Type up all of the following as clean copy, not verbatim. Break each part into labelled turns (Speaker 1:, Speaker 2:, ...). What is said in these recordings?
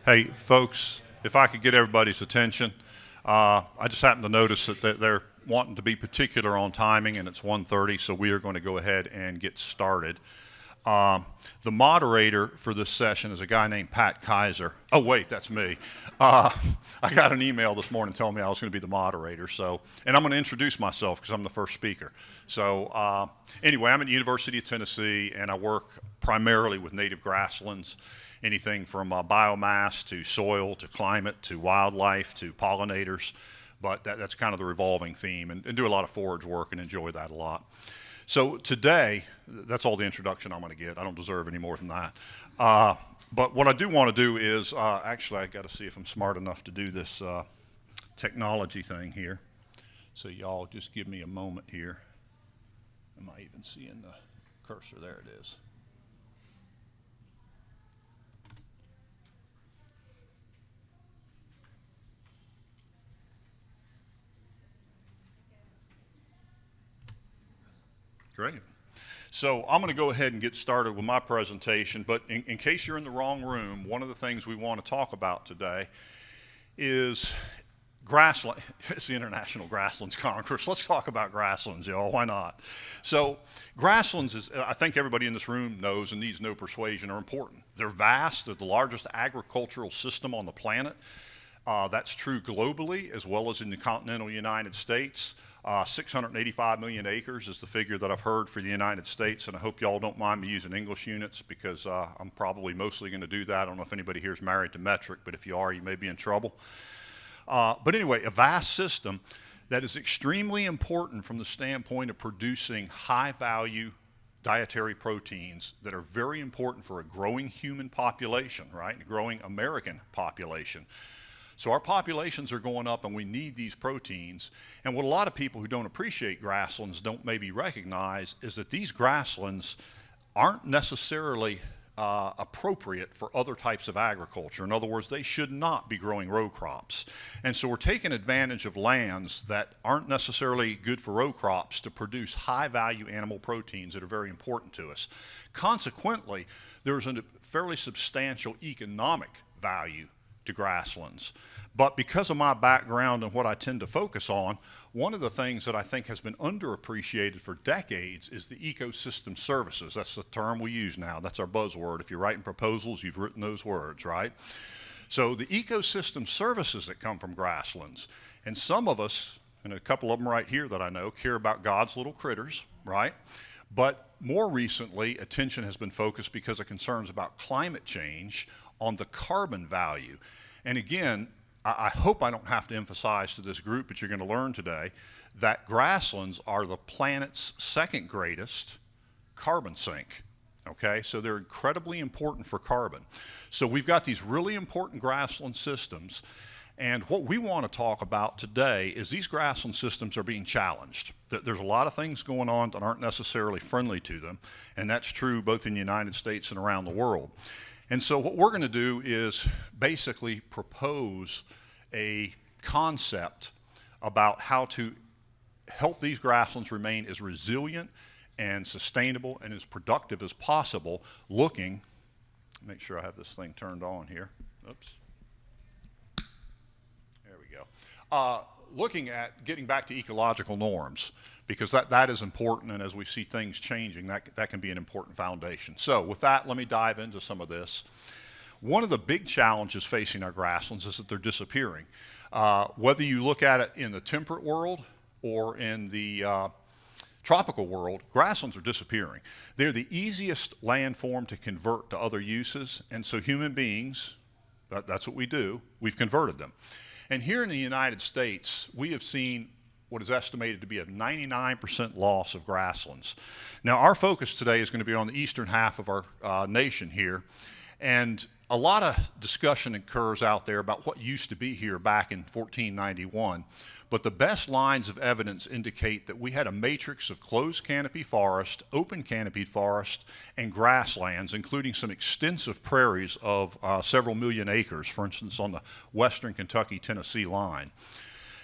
Speaker 1: Hey, folks, if I could get everybody's attention, I just happened to notice that they're wanting to be particular on timing, and it's 1:30, so we are going to go ahead and get started. The moderator for this session is a guy named Pat Kaiser. Oh, wait, that's me. I got an email this morning telling me I was going to be the moderator, and I'm going to introduce myself because I'm the first speaker. So anyway, I'm at the University of Tennessee, and I work primarily with native grasslands, anything from biomass to soil to climate to wildlife to pollinators, but that's kind of the revolving theme, and do a lot of forage work and enjoy that a lot. So today, that's all the introduction I'm going to get. I don't deserve any more than that. But what I do want to do is, actually, I got to see if I'm smart enough to do this technology thing here. So y'all just give me a moment here. Am I even seeing the cursor? There it is. Great. So I'm going to go ahead and get started with my presentation, but in case you're in the wrong room, one of the things we want to talk about today is Grassland. It's the International Grasslands Congress. Let's talk about grasslands, y'all. Why not? So grasslands is, I think everybody in this room knows and needs no persuasion, are important. They're vast. They're the largest agricultural system on the planet. That's true globally as well as in the continental United States. 685 million acres is the figure that I've heard for the United States, and I hope y'all don't mind me using English units because I'm probably mostly going to do that. I don't know if anybody here is married to metric, but if you are, you may be in trouble. But anyway, a vast system that is extremely important from the standpoint of producing high-value dietary proteins that are very important for a growing human population, right? A growing American population. So our populations are going up and we need these proteins. And what a lot of people who don't appreciate grasslands don't maybe recognize is that these grasslands aren't necessarily appropriate for other types of agriculture. In other words, they should not be growing row crops. And so we're taking advantage of lands that aren't necessarily good for row crops to produce high value animal proteins that are very important to us. Consequently, there's a fairly substantial economic value to grasslands. But because of my background and what I tend to focus on, one of the things that I think has been underappreciated for decades is the ecosystem services. That's the term we use now. That's our buzzword. If you're writing proposals, you've written those words, right? So the ecosystem services that come from grasslands, and some of us, and a couple of them right here that I know, care about God's little critters, right? But more recently, attention has been focused because of concerns about climate change on the carbon value. And again, I hope I don't have to emphasize to this group, but you're going to learn today, that grasslands are the planet's second greatest carbon sink. Okay, so they're incredibly important for carbon. So we've got these really important grassland systems, and what we want to talk about today is these grassland systems are being challenged. There's a lot of things going on that aren't necessarily friendly to them, and that's true both in the United States and around the world. And so what we're going to do is basically propose a concept about how to help these grasslands remain as resilient and sustainable and as productive as possible, looking, make sure I have this thing turned on here. Oops. There we go. Looking at getting back to ecological norms, because that is important, and as we see things changing, that can be an important foundation. So with that, let me dive into some of this. One of the big challenges facing our grasslands is that they're disappearing. Whether you look at it in the temperate world or in the tropical world, grasslands are disappearing. They're the easiest landform to convert to other uses, and so human beings, that's what we do, we've converted them. And here in the United States, we have seen what is estimated to be a 99% loss of grasslands. Now, our focus today is going to be on the eastern half of our nation here, and a lot of discussion occurs out there about what used to be here back in 1491, but the best lines of evidence indicate that we had a matrix of closed canopy forest, open canopied forest, and grasslands, including some extensive prairies of several million acres, for instance, on the western Kentucky-Tennessee line.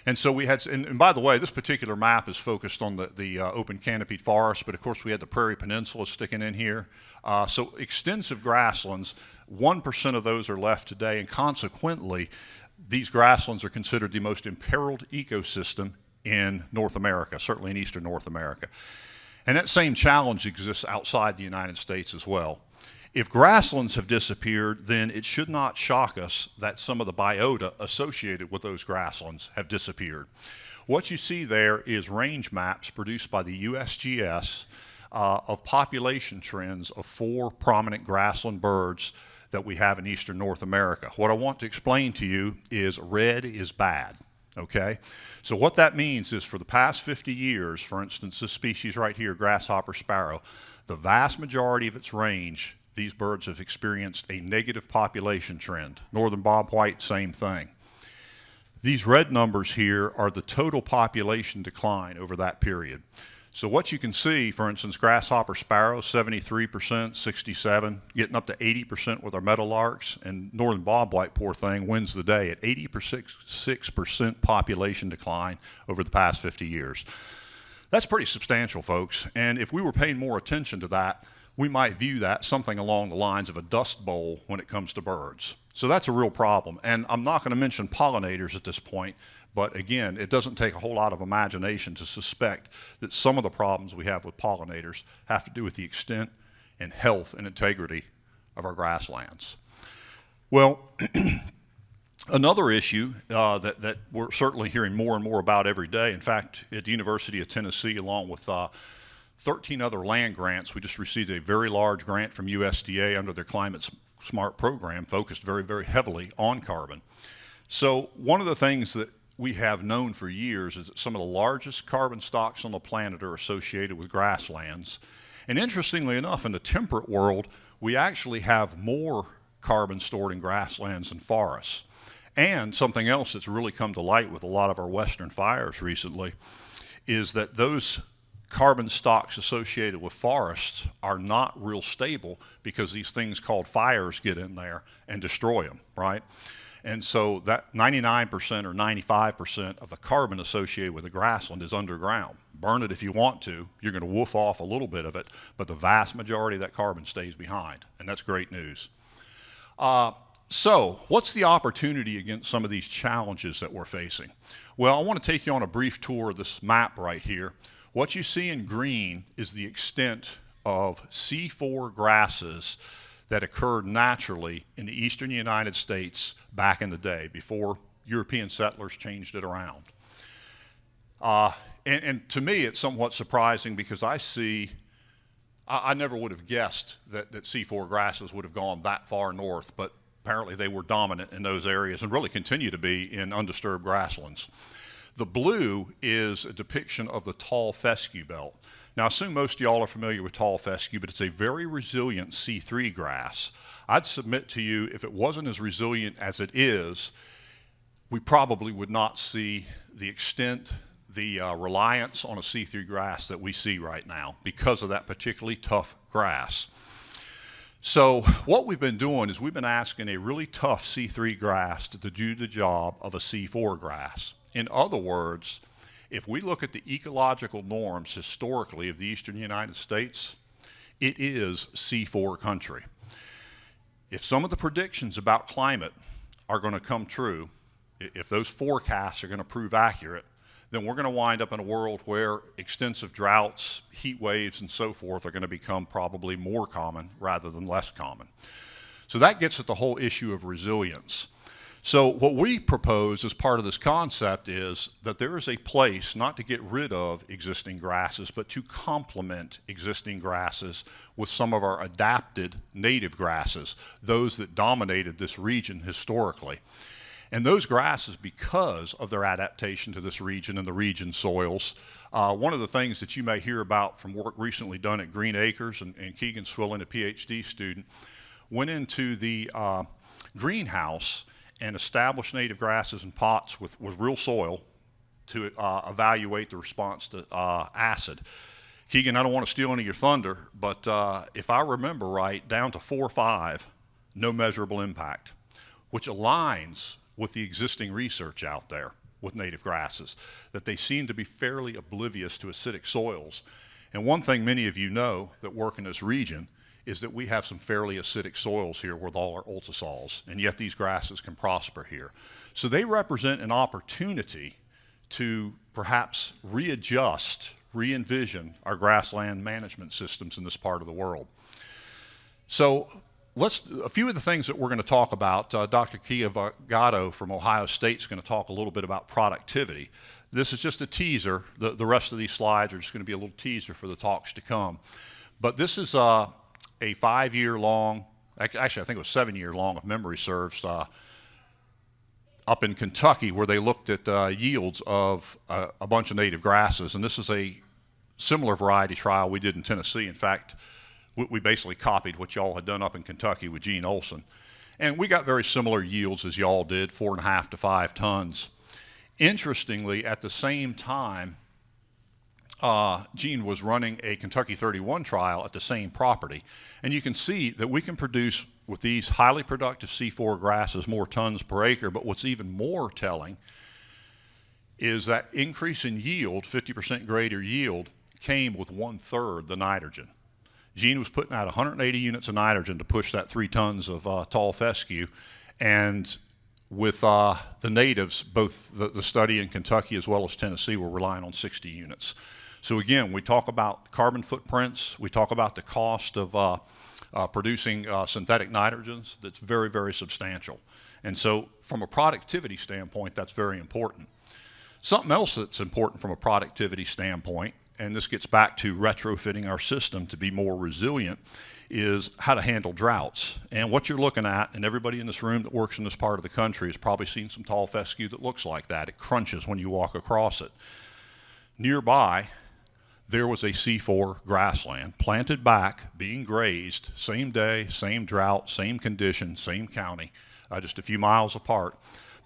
Speaker 1: And so we had, and by the way, this particular map is focused on the open canopied forest, but of course we had the Prairie Peninsula sticking in here. So extensive grasslands, 1% of those are left today, and consequently, these grasslands are considered the most imperiled ecosystem in North America, certainly in eastern North America. And that same challenge exists outside the United States as well. If grasslands have disappeared, then it should not shock us that some of the biota associated with those grasslands have disappeared. What you see there is range maps produced by the USGS of population trends of 4 prominent grassland birds that we have in eastern North America. What I want to explain to you is red is bad. Okay, so what that means is for the past 50 years, for instance, this species right here, grasshopper sparrow, the vast majority of its range, these birds have experienced a negative population trend. Northern bobwhite, same thing. These red numbers here are the total population decline over that period. So what you can see, for instance, grasshopper sparrow, 73%, 67, getting up to 80% with our meadowlarks, and northern bobwhite, poor thing, wins the day at 86% population decline over the past 50 years. That's pretty substantial, folks, and if we were paying more attention to that, we might view that something along the lines of a dust bowl when it comes to birds. So that's a real problem, and I'm not going to mention pollinators at this point, but again, it doesn't take a whole lot of imagination to suspect that some of the problems we have with pollinators have to do with the extent and health and integrity of our grasslands. Well, another issue that we're certainly hearing more and more about every day, in fact, at the University of Tennessee, along with 13 other land grants, we just received a very large grant from USDA under their Climate Smart program, focused very, very heavily on carbon. So one of the things that we have known for years is that some of the largest carbon stocks on the planet are associated with grasslands. And interestingly enough, in the temperate world, we actually have more carbon stored in grasslands than forests. And something else that's really come to light with a lot of our western fires recently is that those carbon stocks associated with forests are not real stable because these things called fires get in there and destroy them, right? And so that 99% or 95% of the carbon associated with the grassland is underground. Burn it if you want to. You're going to woof off a little bit of it, but the vast majority of that carbon stays behind, and that's great news. So what's the opportunity against some of these challenges that we're facing? Well, I want to take you on a brief tour of this map right here. What you see in green is the extent of C4 grasses that occurred naturally in the eastern United States back in the day before European settlers changed it around. And to me, it's somewhat surprising because I never would have guessed that C4 grasses would have gone that far north, but apparently they were dominant in those areas and really continue to be in undisturbed grasslands. The blue is a depiction of the tall fescue belt. Now, I assume most of y'all are familiar with tall fescue, but it's a very resilient C3 grass. I'd submit to you, if it wasn't as resilient as it is, we probably would not see the extent, the reliance on a C3 grass that we see right now because of that particularly tough grass. So what we've been doing is we've been asking a really tough C3 grass to do the job of a C4 grass. In other words, if we look at the ecological norms historically of the eastern United States, it is C4 country. If some of the predictions about climate are going to come true, if those forecasts are going to prove accurate, then we're going to wind up in a world where extensive droughts, heat waves, and so forth are going to become probably more common rather than less common. So that gets at the whole issue of resilience. So what we propose as part of this concept is that there is a place not to get rid of existing grasses, but to complement existing grasses with some of our adapted native grasses, those that dominated this region historically. And those grasses, because of their adaptation to this region and the region soils, one of the things that you may hear about from work recently done at Green Acres, and Keegan Swilling, a PhD student, went into the greenhouse and established native grasses in pots with real soil to evaluate the response to acid. Keegan, I don't want to steal any of your thunder, but if I remember right, down to 4 or 5, no measurable impact, which aligns with the existing research out there. with native grasses, that they seem to be fairly oblivious to acidic soils. And one thing many of you know that work in this region is that we have some fairly acidic soils here with all our ultisols, and yet these grasses can prosper here. So they represent an opportunity to perhaps readjust, re-envision our grassland management systems in this part of the world. So a few of the things that we're going to talk about, Dr. Kia Gatto from Ohio State is going to talk a little bit about productivity. This is just a teaser. The rest of these slides are just going to be a little teaser for the talks to come. But this is a 5-year-long, actually I think it was 7-year-long if memory serves, up in Kentucky where they looked at yields of a bunch of native grasses. And this is a similar variety trial we did in Tennessee. In fact, we basically copied what y'all had done up in Kentucky with Gene Olson. And we got very similar yields as y'all did, 4.5 to 5 tons. Interestingly, at the same time, Gene was running a Kentucky 31 trial at the same property. And you can see that we can produce with these highly productive C4 grasses more tons per acre. But what's even more telling is that increase in yield, 50% greater yield, came with 1/3 the nitrogen. Gene was putting out 180 units of nitrogen to push that 3 tons of tall fescue. And with the natives, both the study in Kentucky as well as Tennessee were relying on 60 units. So again, we talk about carbon footprints, we talk about the cost of producing synthetic nitrogens. That's very, very substantial. And so from a productivity standpoint, that's very important. Something else that's important from a productivity standpoint, and this gets back to retrofitting our system to be more resilient, is how to handle droughts. And what you're looking at, and everybody in this room that works in this part of the country has probably seen some tall fescue that looks like that. It crunches when you walk across it. Nearby, there was a C4 grassland planted back, being grazed, same day, same drought, same condition, same county, just a few miles apart.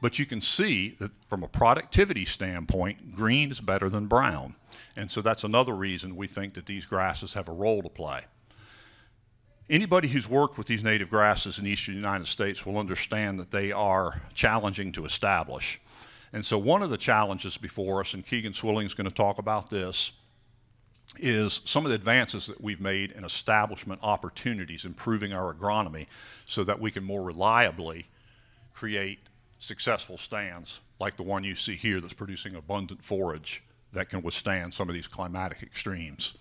Speaker 1: But you can see that from a productivity standpoint, green is better than brown. And so that's another reason we think that these grasses have a role to play. Anybody who's worked with these native grasses in the eastern United States will understand that they are challenging to establish. And so one of the challenges before us, and Keegan Swilling's going to talk about this, is some of the advances that we've made in establishment opportunities, improving our agronomy so that we can more reliably create successful stands like the one you see here that's producing abundant forage that can withstand some of these climatic extremes.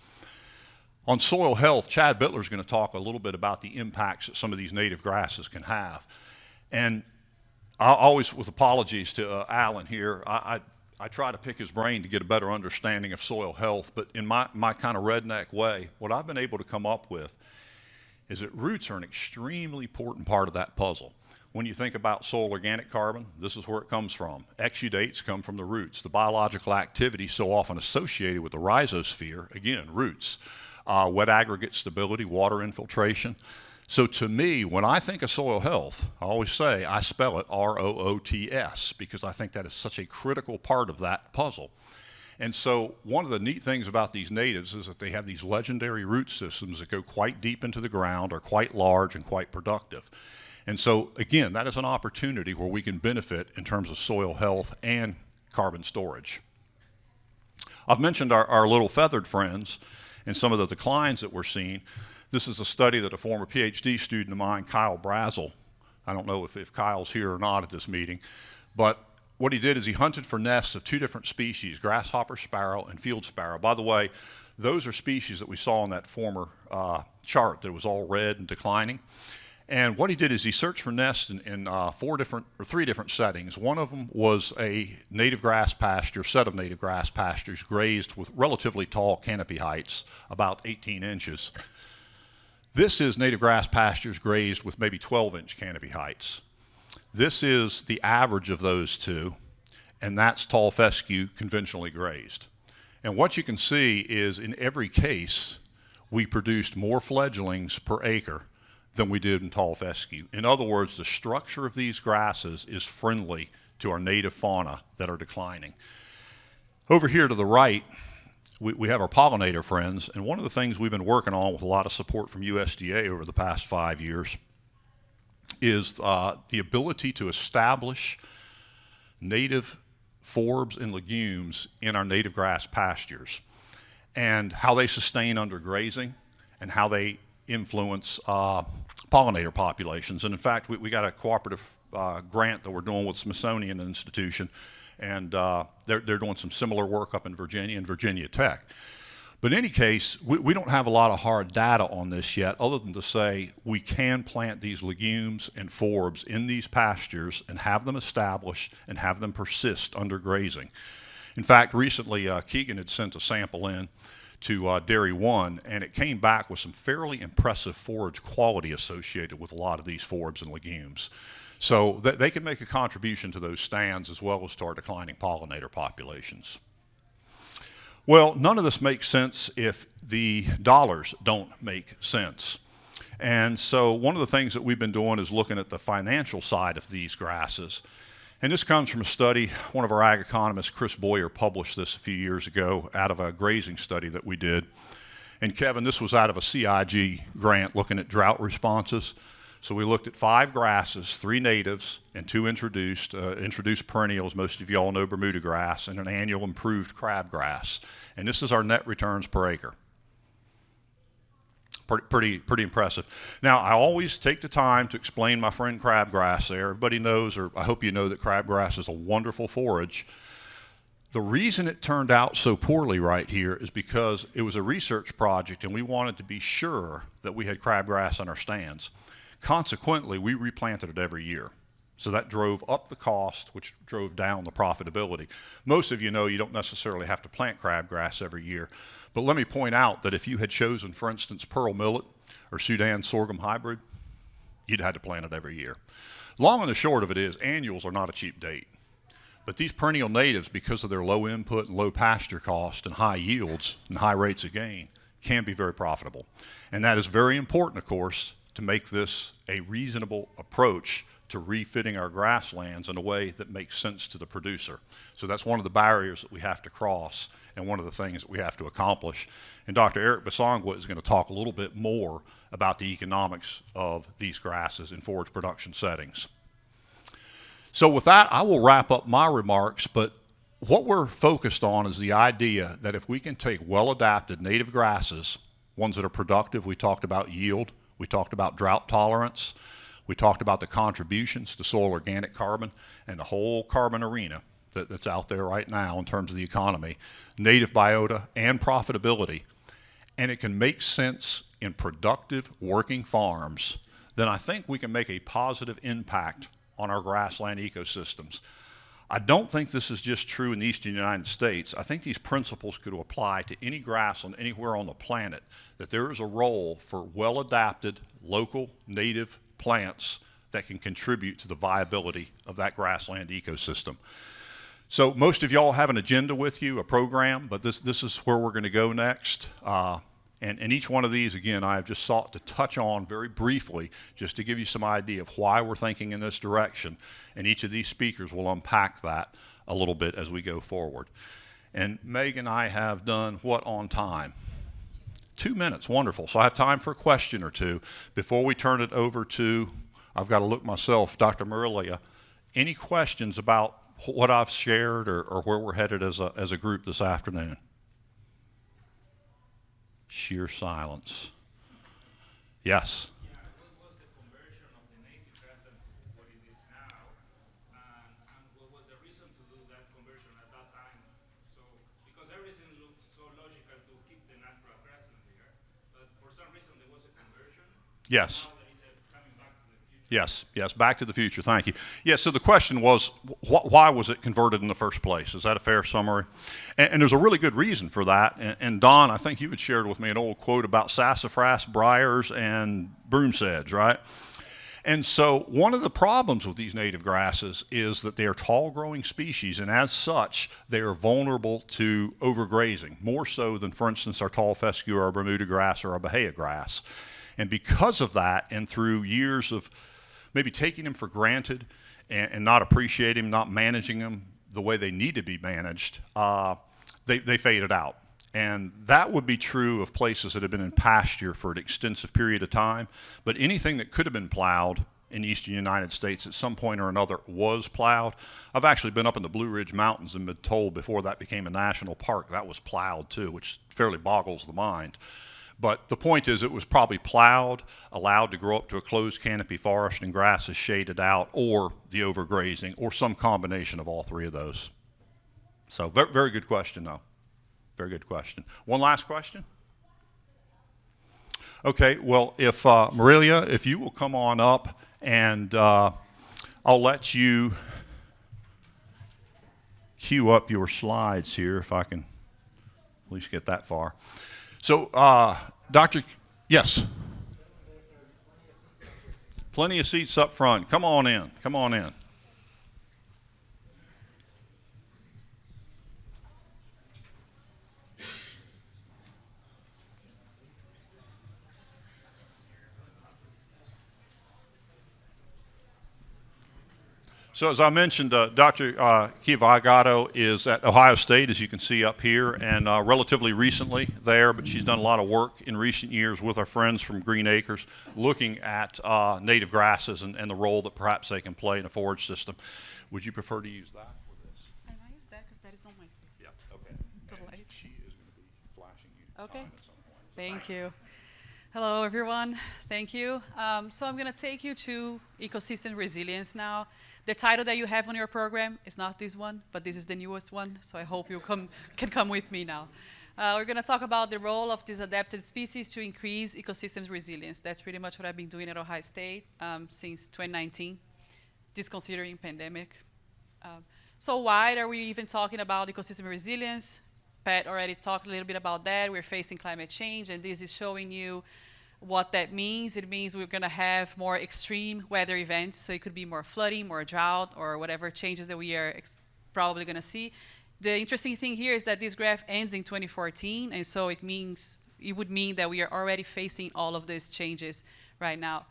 Speaker 1: On soil health, Chad Bittler is going to talk a little bit about the impacts that some of these native grasses can have. And I always, with apologies to Alan here, I try to pick his brain to get a better understanding of soil health, but in my kind of redneck way, what I've been able to come up with is that roots are an extremely important part of that puzzle. When you think about soil organic carbon, this is where it comes from. Exudates come from the roots. The biological activity so often associated with the rhizosphere, again, roots. Wet aggregate stability, water infiltration. So to me, when I think of soil health, I always say I spell it R-O-O-T-S because I think that is such a critical part of that puzzle. And so one of the neat things about these natives is that they have these legendary root systems that go quite deep into the ground, are quite large and quite productive. And so again, that is an opportunity where we can benefit in terms of soil health and carbon storage. I've mentioned our little feathered friends and some of the declines that we're seeing. This is a study that a former PhD student of mine, Kyle Brazel, I don't know if Kyle's here or not at this meeting, but what he did is he hunted for nests of 2 different species, grasshopper sparrow and field sparrow. By the way, those are species that we saw on that former chart that was all red and declining. And what he did is he searched for nests in 3 different settings. One of them was a native grass pasture, set of native grass pastures grazed with relatively tall canopy heights, about 18 inches. This is native grass pastures grazed with maybe 12-inch canopy heights. This is the average of those 2, and that's tall fescue conventionally grazed. And what you can see is in every case, we produced more fledglings per acre than we did in tall fescue. In other words, the structure of these grasses is friendly to our native fauna that are declining. Over here to the right, we have our pollinator friends, and one of the things we've been working on with a lot of support from USDA over the past 5 years is the ability to establish native forbs and legumes in our native grass pastures and how they sustain undergrazing and how they influence pollinator populations. And in fact, we got a cooperative grant that we're doing with Smithsonian Institution, and they're doing some similar work up in Virginia and Virginia Tech. But in any case, we don't have a lot of hard data on this yet, other than to say we can plant these legumes and forbs in these pastures and have them established and have them persist under grazing. In fact, recently Keegan had sent a sample in to Dairy One, and it came back with some fairly impressive forage quality associated with a lot of these forbs and legumes. So that they can make a contribution to those stands as well as to our declining pollinator populations. Well, none of this makes sense if the dollars don't make sense. And so one of the things that we've been doing is looking at the financial side of these grasses. And this comes from a study, one of our ag economists, Chris Boyer, published this a few years ago out of a grazing study that we did. And Kevin, this was out of a CIG grant looking at drought responses. So we looked at 5 grasses, 3 natives, and 2 introduced perennials. Most of you all know Bermuda grass, and an annual improved crabgrass. And this is our net returns per acre. Pretty impressive. Now, I always take the time to explain my friend crabgrass there. Everybody knows, or I hope you know, that crabgrass is a wonderful forage. The reason it turned out so poorly right here is because it was a research project, and we wanted to be sure that we had crabgrass on our stands. Consequently, we replanted it every year. So that drove up the cost, which drove down the profitability. Most of you know you don't necessarily have to plant crabgrass every year. But let me point out that if you had chosen, for instance, pearl millet or Sudan sorghum hybrid, you'd had to plant it every year. Long and the short of it is, annuals are not a cheap date. But these perennial natives, because of their low input and low pasture cost and high yields and high rates of gain, can be very profitable. And that is very important, of course, to make this a reasonable approach to refitting our grasslands in a way that makes sense to the producer. So that's one of the barriers that we have to cross and one of the things that we have to accomplish. And Dr. Eric Basangwa is going to talk a little bit more about the economics of these grasses in forage production settings. So with that, I will wrap up my remarks, but what we're focused on is the idea that if we can take well-adapted native grasses, ones that are productive, we talked about yield, we talked about drought tolerance, we talked about the contributions to soil organic carbon and the whole carbon arena that's out there right now in terms of the economy, native biota and profitability, and it can make sense in productive working farms, then I think we can make a positive impact on our grassland ecosystems. I don't think this is just true in the eastern United States. I think these principles could apply to any grassland anywhere on the planet, that there is a role for well-adapted, local, native plants that can contribute to the viability of that grassland ecosystem. So most of y'all have an agenda with you, a program, but this is where we're going to go next. And each one of these, again, I have just sought to touch on very briefly just to give you some idea of why we're thinking in this direction. And each of these speakers will unpack that a little bit as we go forward. And Meg and I have done what on time? 2 minutes, wonderful. So I have time for a question or two before we turn it over to, I've got to look myself, Dr. Marilia. Any questions about what I've shared or where we're headed as a group this afternoon? Sheer silence. Yes.
Speaker 2: Yeah, what was the conversion of the native grassland to what it is now, and what was the reason to do that conversion at that time? So, because everything looks so logical to keep the natural grassland there, but for some reason there was a conversion.
Speaker 1: Yes.
Speaker 2: Now there is a coming back to the future.
Speaker 1: Yes, back to the future, thank you. Yes, so the question was, why was it converted in the first place? Is that a fair summary? And there's a really good reason for that. And Don, I think you had shared with me an old quote about sassafras, briars, and broom sedge, right? And so one of the problems with these native grasses is that they are tall growing species, and as such, they are vulnerable to overgrazing, more so than, for instance, our tall fescue or our Bermuda grass or our Bahia grass. And because of that, and through years of maybe taking them for granted and not appreciating them, not managing them the way they need to be managed, they faded out. And that would be true of places that have been in pasture for an extensive period of time. But anything that could have been plowed in the eastern United States at some point or another was plowed. I've actually been up in the Blue Ridge Mountains and been told before that became a national park that was plowed too, which fairly boggles the mind. But the point is it was probably plowed, allowed to grow up to a closed canopy forest and grasses shaded out, or the overgrazing, or some combination of all three of those. So very, very good question though. Very good question. One last question? Okay, well, if Marilia, if you will come on up, and I'll let you queue up your slides here if I can at least get that far. So, Dr. Yes? Plenty of seats up front. Come on in. Come on in. So as I mentioned, Dr. Kivagato is at Ohio State, as you can see up here, and relatively recently there, but she's done a lot of work in recent years with our friends from Green Acres, looking at native grasses and the role that perhaps they can play in a forage system. Would you prefer to use that or this?
Speaker 3: I might use that because that is on my face.
Speaker 1: Yeah, okay.
Speaker 3: The
Speaker 1: And
Speaker 3: light.
Speaker 1: she is going to be flashing you
Speaker 3: Okay.
Speaker 1: at some point.
Speaker 3: Thank you. Hello, everyone. Thank you. So I'm going to take you to ecosystem resilience now. The title that you have on your program is not this one, but this is the newest one, so I hope you can come with me now. We're going to talk about the role of these adapted species to increase ecosystems resilience. That's pretty much what I've been doing at Ohio State since 2019, disconsidering pandemic. So why are we even talking about ecosystem resilience? Pat already talked a little bit about that. We're facing climate change, and this is showing you what that means. It means we're going to have more extreme weather events, so it could be more flooding, more drought, or whatever changes that we are probably going to see. The interesting thing here is that this graph ends in 2014, and so it would mean that we are already facing all of these changes right now.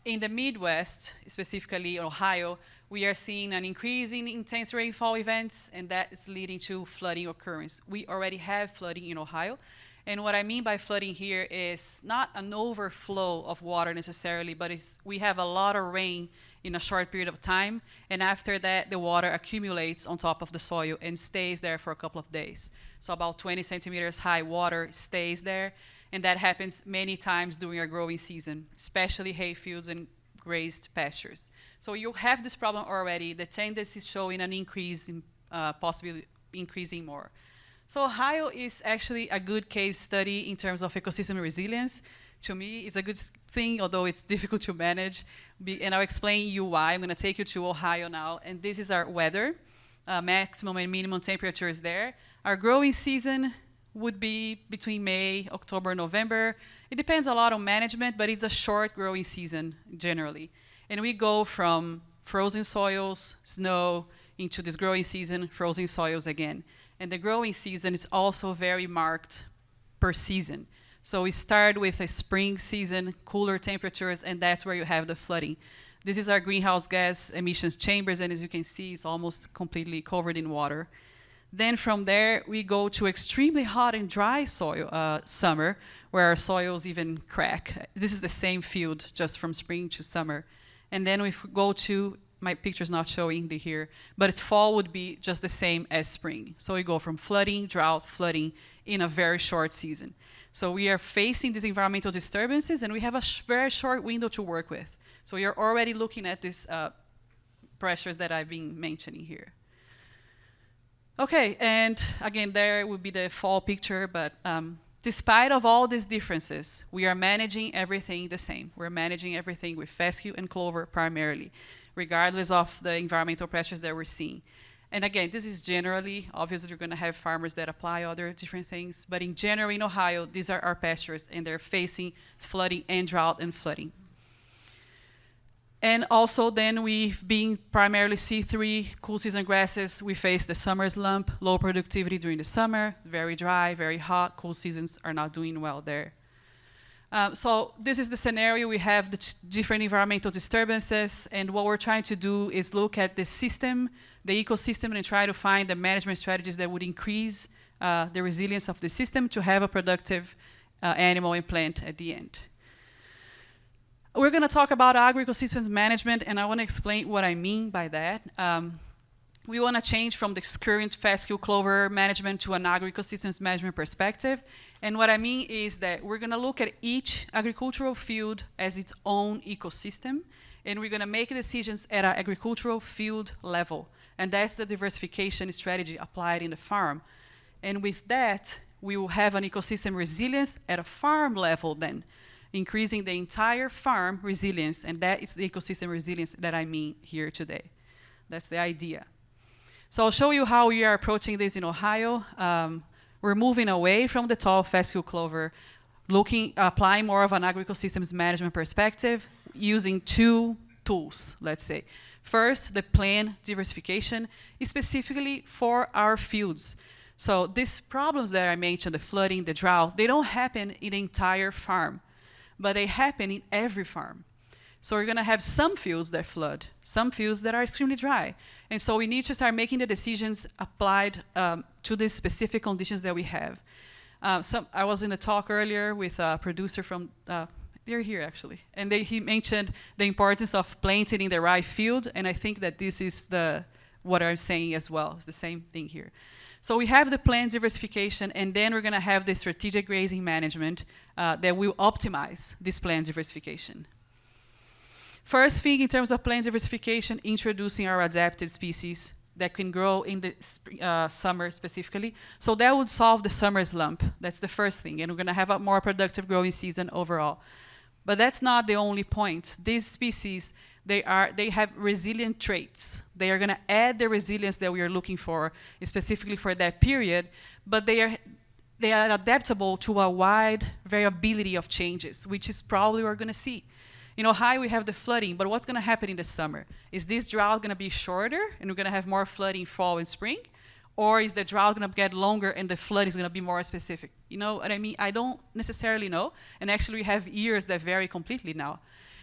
Speaker 3: In the Midwest, specifically Ohio, we are seeing an increase in intense rainfall events, and that is leading to flooding occurrence. We already have flooding in Ohio. And what I mean by flooding here is not an overflow of water necessarily, but we have a lot of rain in a short period of time, and after that, the water accumulates on top of the soil and stays there for a couple of days. So about 20 centimeters high water stays there, and that happens many times during our growing season, especially hay fields and grazed pastures. So you have this problem already. The tendency is showing an increase, in, possibly increasing more. So Ohio is actually a good case study in terms of ecosystem resilience. To me, it's a good thing, although it's difficult to manage. And I'll explain you why. I'm going to take you to Ohio now. And this is our weather, maximum and minimum temperatures there. Our growing season would be between May, October, November. It depends a lot on management, but it's a short growing season generally. And we go from frozen soils, snow, into this growing season, frozen soils again. And the growing season is also very marked per season. So we start with a spring season, cooler temperatures, and that's where you have the flooding. This is our greenhouse gas emissions chambers, and as you can see, it's almost completely covered in water. Then from there, we go to extremely hot and dry soil summer, where our soils even crack. This is the same field, just from spring to summer. And then we go to, my picture's not showing the here, but its fall would be just the same as spring. So we go from flooding, drought, flooding in a very short season. So we are facing these environmental disturbances, and we have a very short window to work with. So you're already looking at these pressures that I've been mentioning here. Okay, and again, there would be the fall picture, but despite of all these differences, we are managing everything the same. We're managing everything with fescue and clover primarily, regardless of the environmental pressures that we're seeing. And again, this is generally, obviously you're gonna have farmers that apply other different things, but in general in Ohio, these are our pastures, and they're facing flooding and drought and flooding. And also then we've been primarily C3 cool season grasses. We face the summer slump, low productivity during the summer, very dry, very hot, cool seasons are not doing well there. So this is the scenario. We have the different environmental disturbances, and what we're trying to do is look at the system, the ecosystem, and try to find the management strategies that would increase the resilience of the system to have a productive animal and plant at the end. We're going to talk about agroecosystems management, and I want to explain what I mean by that. We want to change from the current fescue clover management to an agroecosystems management perspective. And what I mean is that we're going to look at each agricultural field as its own ecosystem, and we're going to make decisions at our agricultural field level. And that's the diversification strategy applied in the farm. And with that, we will have an ecosystem resilience at a farm level then, increasing the entire farm resilience, and that is the ecosystem resilience that I mean here today. That's the idea. So I'll show you how we are approaching this in Ohio. We're moving away from the tall fescue clover, applying more of an agroecosystems management perspective, using two tools, let's say. First, the plant diversification, specifically for our fields. So these problems that I mentioned, the flooding, the drought, they don't happen in the entire farm, but they happen in every farm. So we're going to have some fields that flood, some fields that are extremely dry. And so we need to start making the decisions applied to the specific conditions that we have. I was in a talk earlier with a producer from, they're here actually, and he mentioned the importance of planting in the right field, and I think that this is what I'm saying as well. It's the same thing here. So we have the plant diversification, and then we're going to have the strategic grazing management that will optimize this plant diversification. First thing, in terms of plant diversification, introducing our adapted species that can grow in the summer specifically. So that would solve the summer slump. That's the first thing, and we're going to have a more productive growing season overall. But that's not the only point. These species, they have resilient traits. They are going to add the resilience that we are looking for, specifically for that period, but they are adaptable to a wide variability of changes, which is probably what we're going to see. In Ohio, we have the flooding, but what's going to happen in the summer? Is this drought going to be shorter, and we're going to have more flooding fall and spring? Or is the drought going to get longer, and the flood is going to be more specific? You know what I mean? I don't necessarily know. And actually, we have years that vary completely now.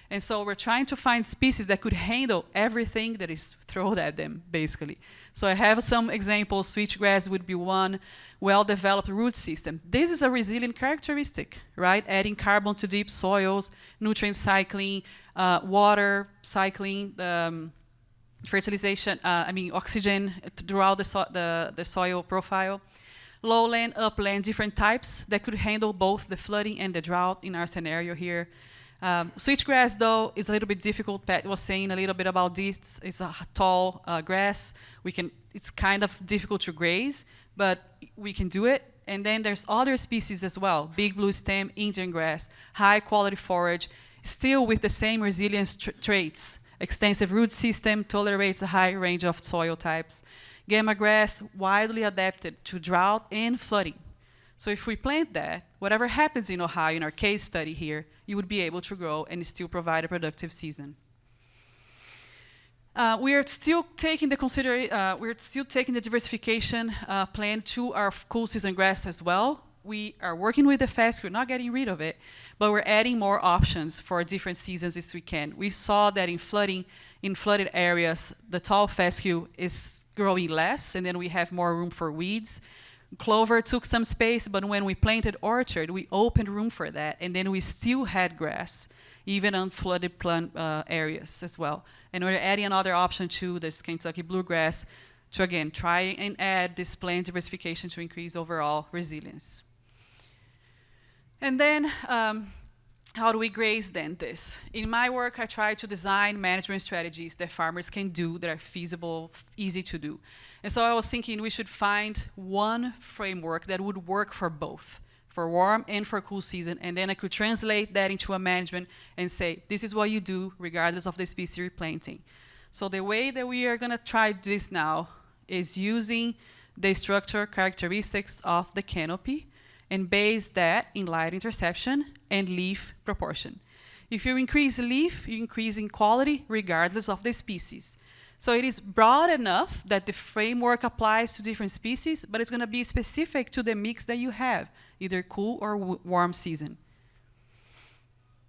Speaker 3: And so we're trying to find species that could handle everything that is thrown at them, basically. So I have some examples. Switchgrass would be one. Well-developed root system. This is a resilient characteristic, right? Adding carbon to deep soils, nutrient cycling, water cycling, fertilization, oxygen throughout the soil profile. Lowland, upland, different types that could handle both the flooding and the drought in our scenario here. Switchgrass, though, is a little bit difficult. Pat was saying a little bit about this. It's a tall grass. It's kind of difficult to graze, but we can do it. And then there's other species as well. Big blue stem, Indian grass, high quality forage, still with the same resilience traits. Extensive root system, tolerates a high range of soil types. Gamma grass, widely adapted to drought and flooding. So if we plant that, whatever happens in Ohio, in our case study here, you would be able to grow and still provide a productive season. We're still taking the diversification plan to our cool season grass as well. We are working with the fescue, not getting rid of it, but we're adding more options for different seasons as we can. We saw that in flooded areas, the tall fescue is growing less, and then we have more room for weeds. Clover took some space, but when we planted orchard, we opened room for that, and then we still had grass, even on flooded plant areas as well. And we're adding another option to this Kentucky bluegrass to, again, try and add this plant diversification to increase overall resilience. And then, how do we graze then this? In my work, I try to design management strategies that farmers can do that are feasible, easy to do. And so I was thinking we should find one framework that would work for both, for warm and for cool season, and then I could translate that into a management and say, this is what you do regardless of the species you're planting. So the way that we are going to try this now is using the structural characteristics of the canopy and base that in light interception and leaf proportion. If you increase leaf, you increase in quality regardless of the species. So it is broad enough that the framework applies to different species, but it's going to be specific to the mix that you have, either cool or warm season.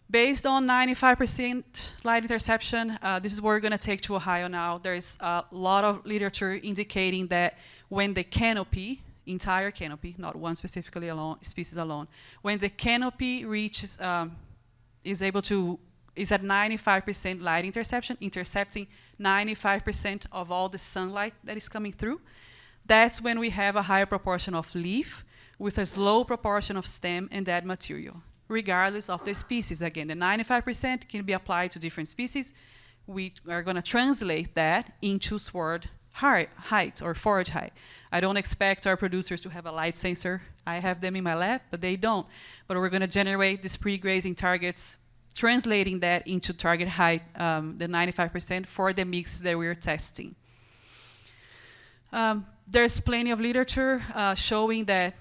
Speaker 3: Based on 95% light interception, this is what we're going to take to Ohio now. There's a lot of literature indicating that when the canopy, entire canopy, not one specifically species alone, when the canopy reaches, is able to is at 95% light interception, intercepting 95% of all the sunlight that is coming through. That's when we have a higher proportion of leaf with a low proportion of stem and dead material, regardless of the species. Again, the 95% can be applied to different species. We are going to translate that into sward height or forage height. I don't expect our producers to have a light sensor. I have them in my lab, but they don't. But we're going to generate these pre-grazing targets, translating that into target height, the 95% for the mixes that we're testing. There's plenty of literature showing that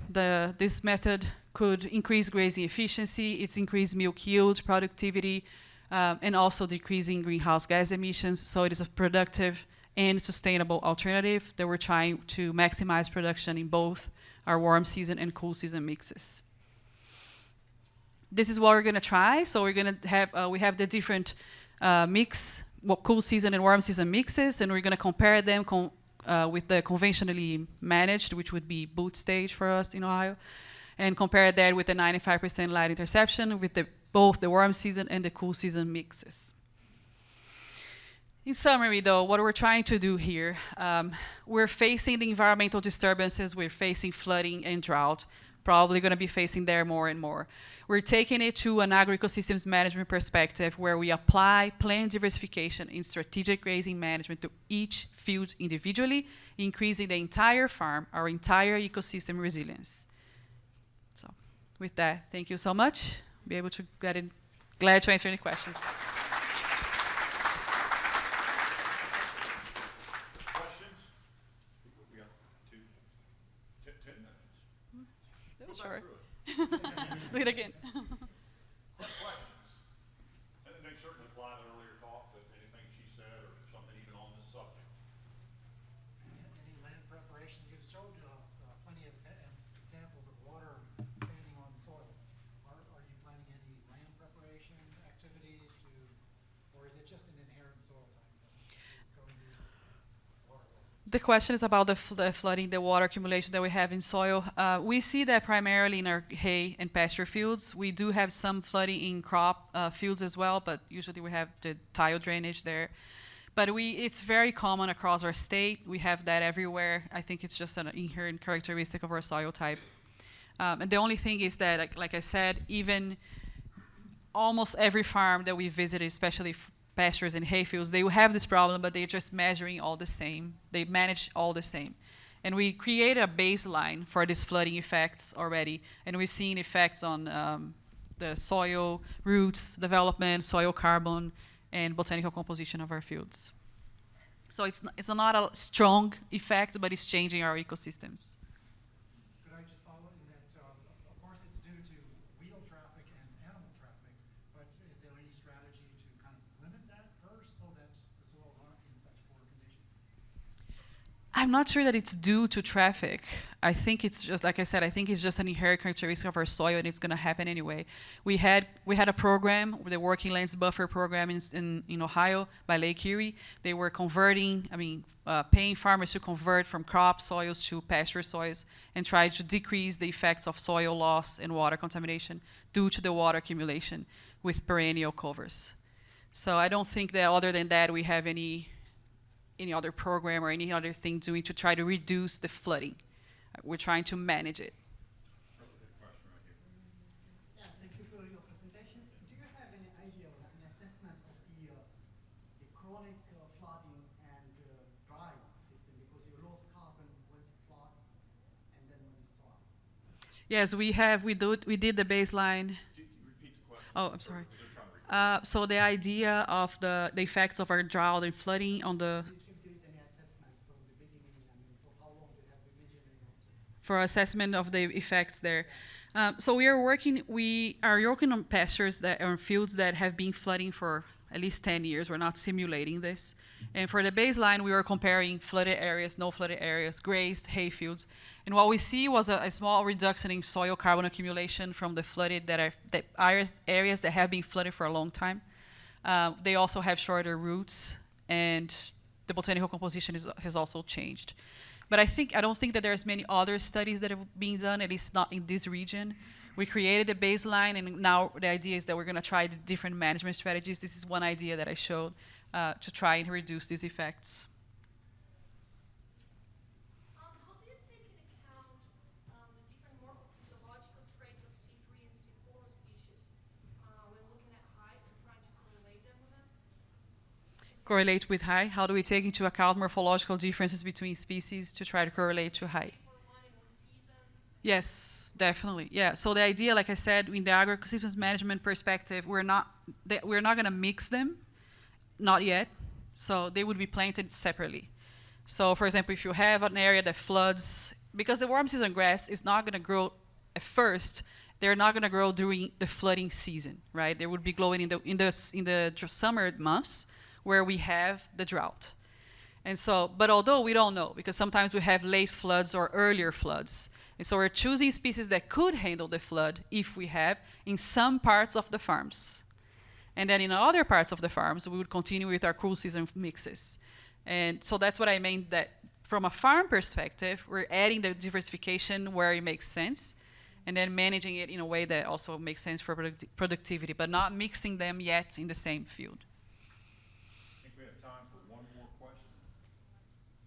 Speaker 3: this method could increase grazing efficiency, it's increased milk yield, productivity, and also decreasing greenhouse gas emissions. So it is a productive and sustainable alternative that we're trying to maximize production in both our warm season and cool season mixes. This is what we're going to try. So we're going to have we have the different cool season and warm season mixes, and we're going to compare them with the conventionally managed, which would be boot stage for us in Ohio, and compare that with the 95% light interception with both the warm season and the cool season mixes. In summary, though, what we're trying to do here, we're facing the environmental disturbances, we're facing flooding and drought, probably going to be facing there more and more. We're taking it to an agroecosystems management perspective where we apply plant diversification in strategic grazing management to each field individually, increasing the entire farm, our entire ecosystem resilience. So with that, thank you so much. Be able to glad to answer any questions. Sure. Do it again.
Speaker 1: Questions? And they certainly apply to earlier talk, to anything she said or something even on this subject.
Speaker 4: Any land preparation? You showed plenty of examples of water standing on soil. Are you planning any land preparation activities or is it just an inherent soil type that's going to be water?
Speaker 3: The question is about the flooding, the water accumulation that we have in soil. We see that primarily in our hay and pasture fields. We do have some flooding in crop fields as well, but usually we have the tile drainage there. But it's very common across our state. We have that everywhere. I think it's just an inherent characteristic of our soil type. And the only thing is that, like I said, even almost every farm that we visited, especially pastures and hay fields, they will have this problem, but they're just measuring all the same. They manage all the same. And we created a baseline for these flooding effects already, and we've seen effects on the soil, roots, development, soil carbon, and botanical composition of our fields. So it's not a strong effect, but it's changing our ecosystems.
Speaker 4: Could I just follow in that, of course it's due to wheel traffic and animal traffic, but is there any strategy to kind of limit that first so that the soils aren't in such poor condition?
Speaker 3: I'm not sure that it's due to traffic. I think it's just, like I said, I think it's just an inherent characteristic of our soil, and it's going to happen anyway. We had a program, the Working Lands Buffer Program in Ohio by Lake Erie. They were converting, paying farmers to convert from crop soils to pasture soils and try to decrease the effects of soil loss and water contamination due to the water accumulation with perennial covers. So I don't think that other than that we have any other program or any other thing doing to try to reduce the flooding. We're trying to manage it.
Speaker 5: Yeah, thank you for your presentation. Do you have any idea or an assessment of the chronic flooding and dry system? Because you lost carbon when it's flood and then when it's dry.
Speaker 3: Yes, we have. We did the baseline.
Speaker 1: Can you repeat the question?
Speaker 3: Oh, I'm sorry.
Speaker 1: Because they're trying to read.
Speaker 3: So the idea of the effects of our drought and flooding on the
Speaker 5: If there is any assessment from the beginning, for how long you have the visioning of the
Speaker 3: for assessment of the effects there. So we are working on pastures on fields that have been flooding for at least 10 years. We're not simulating this. And for the baseline, we were comparing flooded areas, no flooded areas, grazed hay fields. And what we see was a small reduction in soil carbon accumulation from the flooded areas that have been flooded for a long time. They also have shorter roots, and the botanical composition has also changed. But I don't think that there's many other studies that have been done, at least not in this region, We created a baseline, and now the idea is that we're going to try the different management strategies. This is one idea that I showed to try and reduce these effects.
Speaker 6: How do you take into account the different morphological traits of C3 and C4 species when looking at height and trying to correlate them with them?
Speaker 3: Correlate with height? How do we take into account morphological differences between species to try to correlate to height?
Speaker 6: For one in one season?
Speaker 3: Yes, definitely. Yeah. So the idea, like I said, in the agroecosystems management perspective, we're not going to mix them, not yet. So they would be planted separately. So, for example, if you have an area that floods, because the warm season grass is not going to grow at first, they're not going to grow during the flooding season, right? They would be growing in the summer months where we have the drought. And so, but although we don't know, because sometimes we have late floods or earlier floods. And so we're choosing species that could handle the flood if we have in some parts of the farms. And then in other parts of the farms, we would continue with our cool season mixes. And so that's what I mean, that from a farm perspective, we're adding the diversification where it makes sense, and then managing it in a way that also makes sense for productivity, but not mixing them yet in the same field.
Speaker 1: I think we have time for one more question.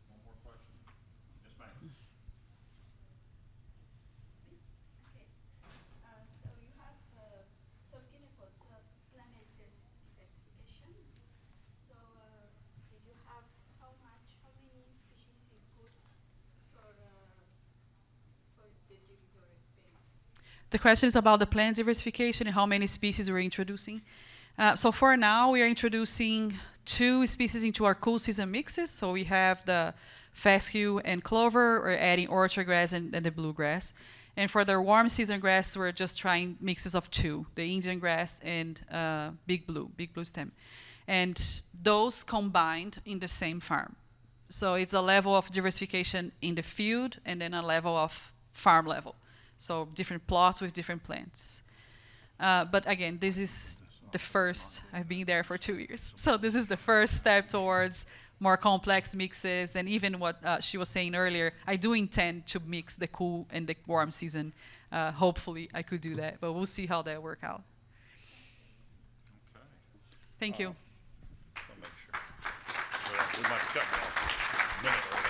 Speaker 1: One more question. Yes, ma'am.
Speaker 7: Okay. So you have talking about planet diversification. So did you have how many species input for the your experience?
Speaker 3: The question is about the plant diversification and how many species we're introducing. So for now, we are introducing 2 species into our cool season mixes. So we have the fescue and clover. We're adding orchard grass and the bluegrass. And for the warm season grass, we're just trying mixes of 2, the Indian grass and big blue stem. And those combined in the same farm. So it's a level of diversification in the field and then a level of farm level. So different plots with different plants. But again, this is the first. I've been there for 2 years. So this is the first step towards more complex mixes. And even what she was saying earlier, I do intend to mix the cool and the warm season. Hopefully I could do that, but we'll see how that work out.
Speaker 1: Okay.
Speaker 3: Thank you.
Speaker 1: I'll make sure. Well, we might cut you off a minute early.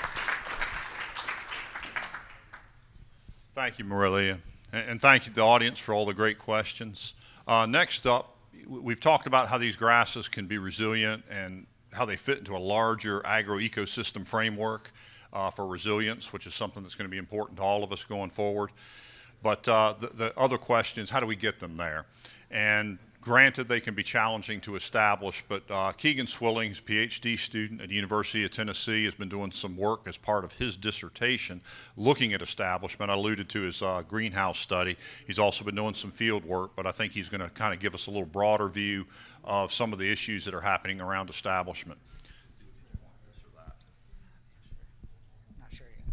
Speaker 1: Thank you, Marilia. And thank you to the audience for all the great questions. Next up, we've talked about how these grasses can be resilient and how they fit into a larger agroecosystem framework for resilience, which is something that's going to be important to all of us going forward. But the other question is, how do we get them there? And granted, they can be challenging to establish, but Keegan Swillings, PhD student at the University of Tennessee, has been doing some work as part of his dissertation looking at establishment. I alluded to his greenhouse study. He's also been doing some field work, but I think he's going to kind of give us a little broader view of some of the issues that are happening around establishment.
Speaker 8: Not sure yet.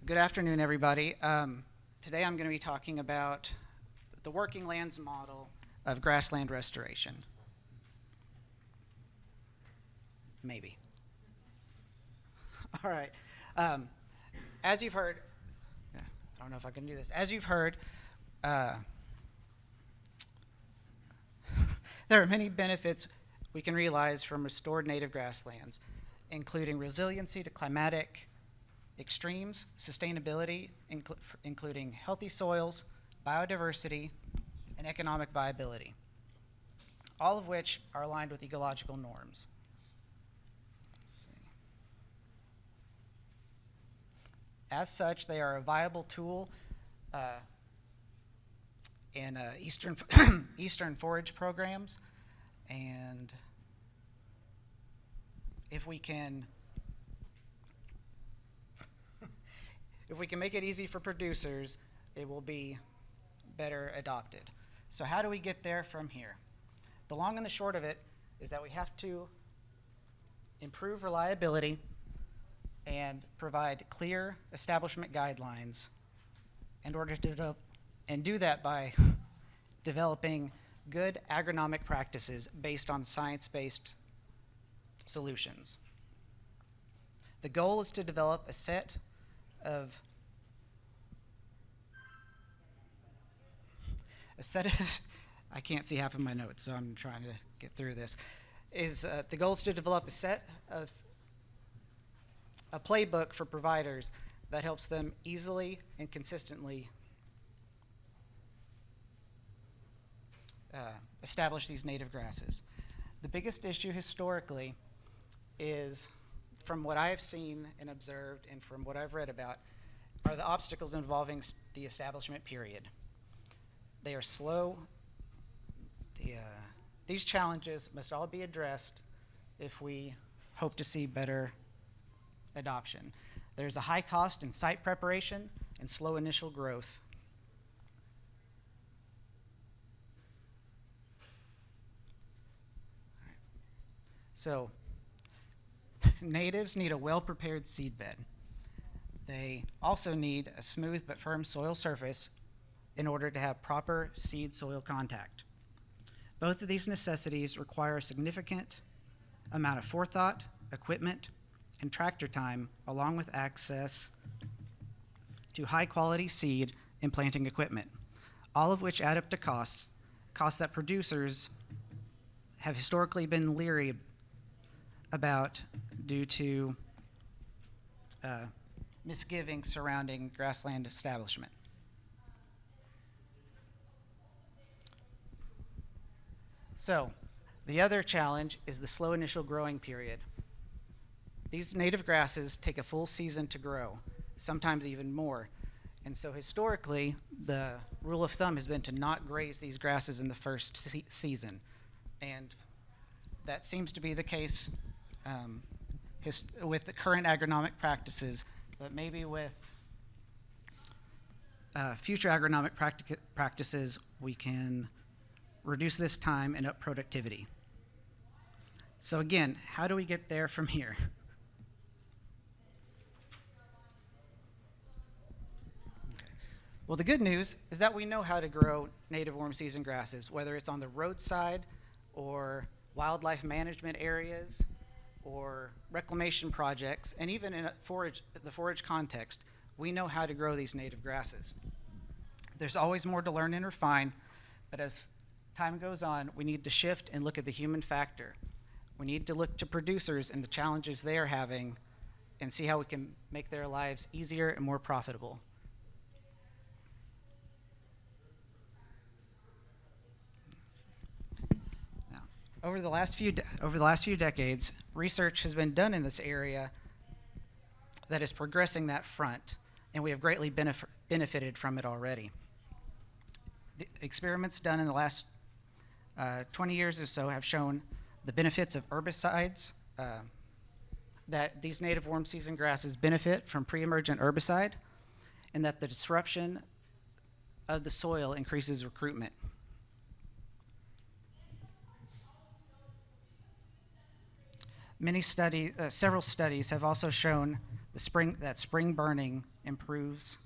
Speaker 8: Good afternoon, everybody. Today I'm going to be talking about the working lands model of grassland restoration. Maybe. All right. As you've heard, I don't know if I can do this. As you've heard, there are many benefits we can realize from restored native grasslands, including resiliency to climatic extremes, sustainability, including healthy soils, biodiversity, and economic viability, all of which are aligned with ecological norms. Let's see. As such, they are a viable tool in eastern forage programs, and if we can make it easy for producers, it will be better adopted. So how do we get there from here? The long and the short of it is that we have to improve reliability and provide clear establishment guidelines in order to do that by developing good agronomic practices based on science-based solutions. The goal is to develop a set of A set of, I can't see half of my notes, so I'm trying to get through this, is the goal is to develop a set of, a playbook for providers that helps them easily and consistently establish these native grasses. The biggest issue historically is, from what I have seen and observed and from what I've read about, are the obstacles involving the establishment period. They are slow. These challenges must all be addressed if we hope to see better adoption. There's a high cost in site preparation and slow initial growth. So, natives need a well-prepared seed bed. They also need a smooth but firm soil surface in order to have proper seed-soil contact. Both of these necessities require a significant amount of forethought, equipment, and tractor time, along with access to high-quality seed and planting equipment, all of which add up to costs that producers have historically been leery about due to misgivings surrounding grassland establishment. So, the other challenge is the slow initial growing period. These native grasses take a full season to grow, sometimes even more. And so historically, the rule of thumb has been to not graze these grasses in the first season. And that seems to be the case with the current agronomic practices, but maybe with future agronomic practices, we can reduce this time and up productivity. So again, how do we get there from here? Okay. Well, the good news is that we know how to grow native warm season grasses, whether it's on the roadside or wildlife management areas or reclamation projects, and even in the forage context, we know how to grow these native grasses. There's always more to learn and refine, but as time goes on, we need to shift and look at the human factor. We need to look to producers and the challenges they are having and see how we can make their lives easier and more profitable. Now, over the last few decades, research has been done in this area that is progressing that front, and we have greatly benefited from it already. The experiments done in the last 20 years or so have shown the benefits of herbicides, that these native warm season grasses benefit from pre-emergent herbicide, and that the disruption of the soil increases recruitment. Several studies have also shown that spring burning improves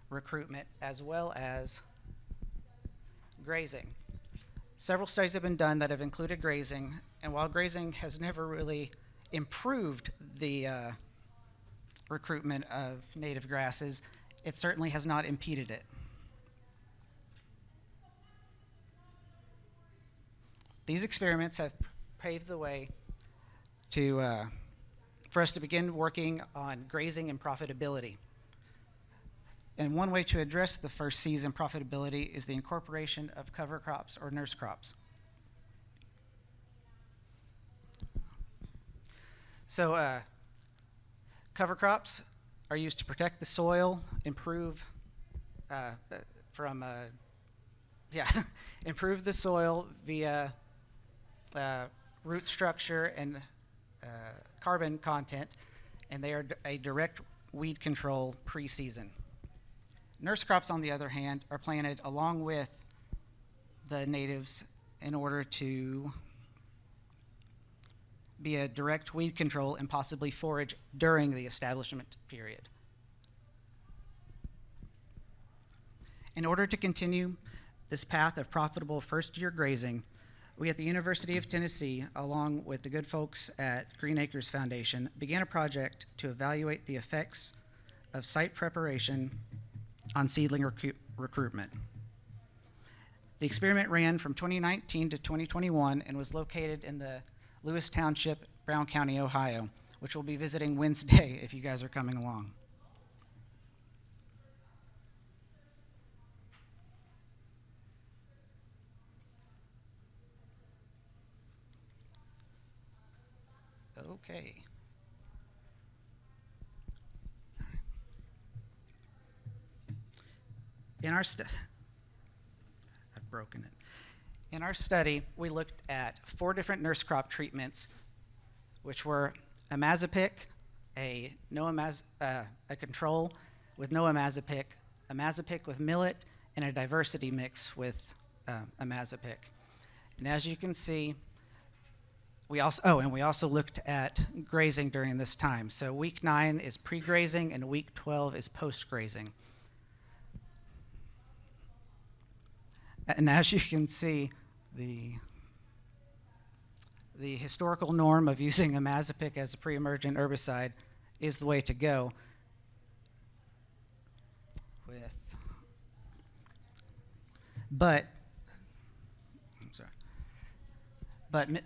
Speaker 8: recruitment as well as grazing. Several studies have been done that have included grazing, and while grazing has never really improved the recruitment of native grasses, it certainly has not impeded it. These experiments have paved the way for us to begin working on grazing and profitability. And one way to address the first season profitability is the incorporation of cover crops or nurse crops. So cover crops are used to protect the soil, improve improve the soil via root structure and carbon content, and they are a direct weed control pre-season. Nurse crops, on the other hand, are planted along with the natives in order to be a direct weed control and possibly forage during the establishment period. In order to continue this path of profitable first-year grazing, we at the University of Tennessee, along with the good folks at Green Acres Foundation, began a project to evaluate the effects of site preparation on seedling recruitment. The experiment ran from 2019 to 2021 and was located in the Lewis Township, Brown County, Ohio, which we'll be visiting Wednesday if you guys are coming along. Okay. In our I've broken it. In our study, we looked at 4 different nurse crop treatments, which were imazapic, a control with no imazapic with millet, and a diversity mix with imazapic. And as you can see, we also looked at grazing during this time. So week 9 is pre-grazing and week 12 is post-grazing. And as you can see, the historical norm of using imazapic as a pre-emergent herbicide is the way to go. But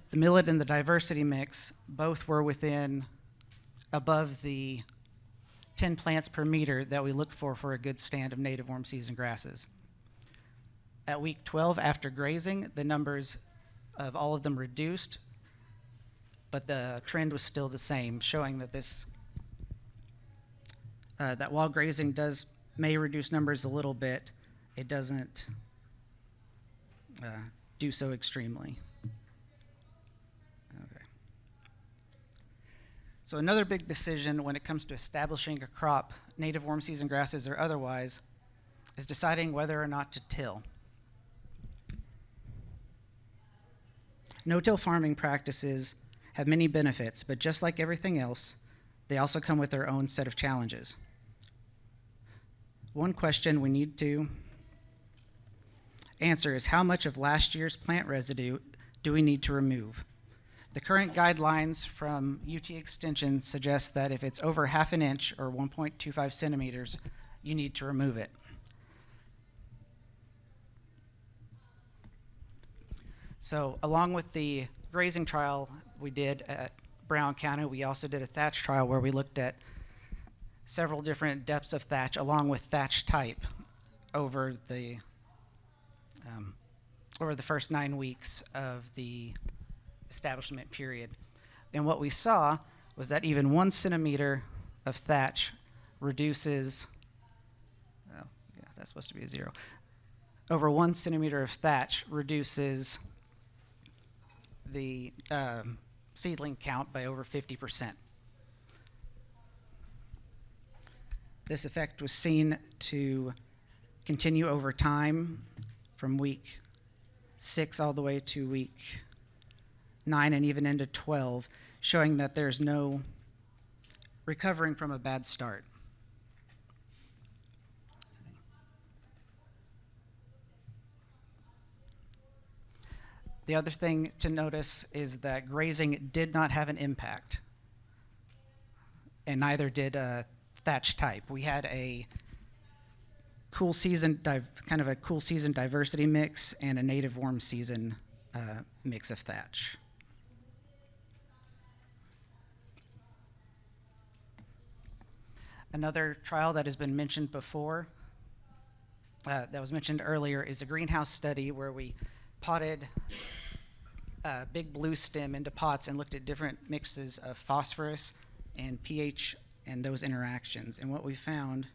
Speaker 8: the millet and the diversity mix both were above the 10 plants per meter that we look for a good stand of native warm season grasses. At week 12 after grazing, the numbers of all of them reduced, but the trend was still the same, showing that that while grazing may reduce numbers a little bit, it doesn't do so extremely. Okay. So another big decision when it comes to establishing a crop, native warm season grasses or otherwise, is deciding whether or not to till. No-till farming practices have many benefits, but just like everything else, they also come with their own set of challenges. One question we need to answer is how much of last year's plant residue do we need to remove? The current guidelines from UT Extension suggest that if it's over 1/2 inch or 1.25 centimeters, you need to remove it. So along with the grazing trial we did at Brown County, we also did a thatch trial where we looked at several different depths of thatch along with thatch type over the first 9 weeks of the establishment period. And what we saw was that even 1 centimeter of thatch reduces, oh, yeah, that's supposed to be a 0. Over 1 centimeter of thatch reduces the seedling count by over 50%. This effect was seen to continue over time from week 6 all the way to week 9 and even into 12, showing that there's no recovering from a bad start. The other thing to notice is that grazing did not have an impact, and neither did thatch type. We had a cool season, kind of a cool season diversity mix and a native warm season mix of thatch. Another trial that has been mentioned before, that was mentioned earlier, is a greenhouse study where we potted big blue stem into pots and looked at different mixes of phosphorus and pH and those interactions. And what we found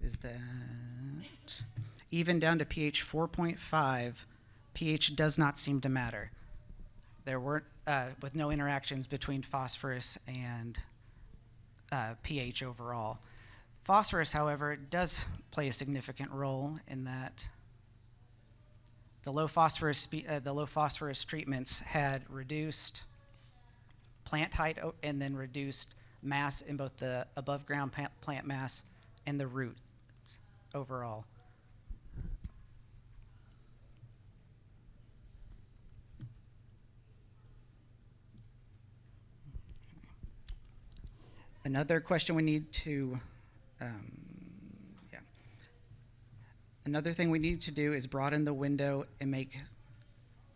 Speaker 8: is that even down to pH 4.5, pH does not seem to matter. There weren't, with no interactions between phosphorus and pH overall. Phosphorus, however, does play a significant role in that the low phosphorus treatments had reduced plant height and then reduced mass in both the above ground plant mass and the roots overall. Another question we need to, yeah. Another thing we need to do is broaden the window and make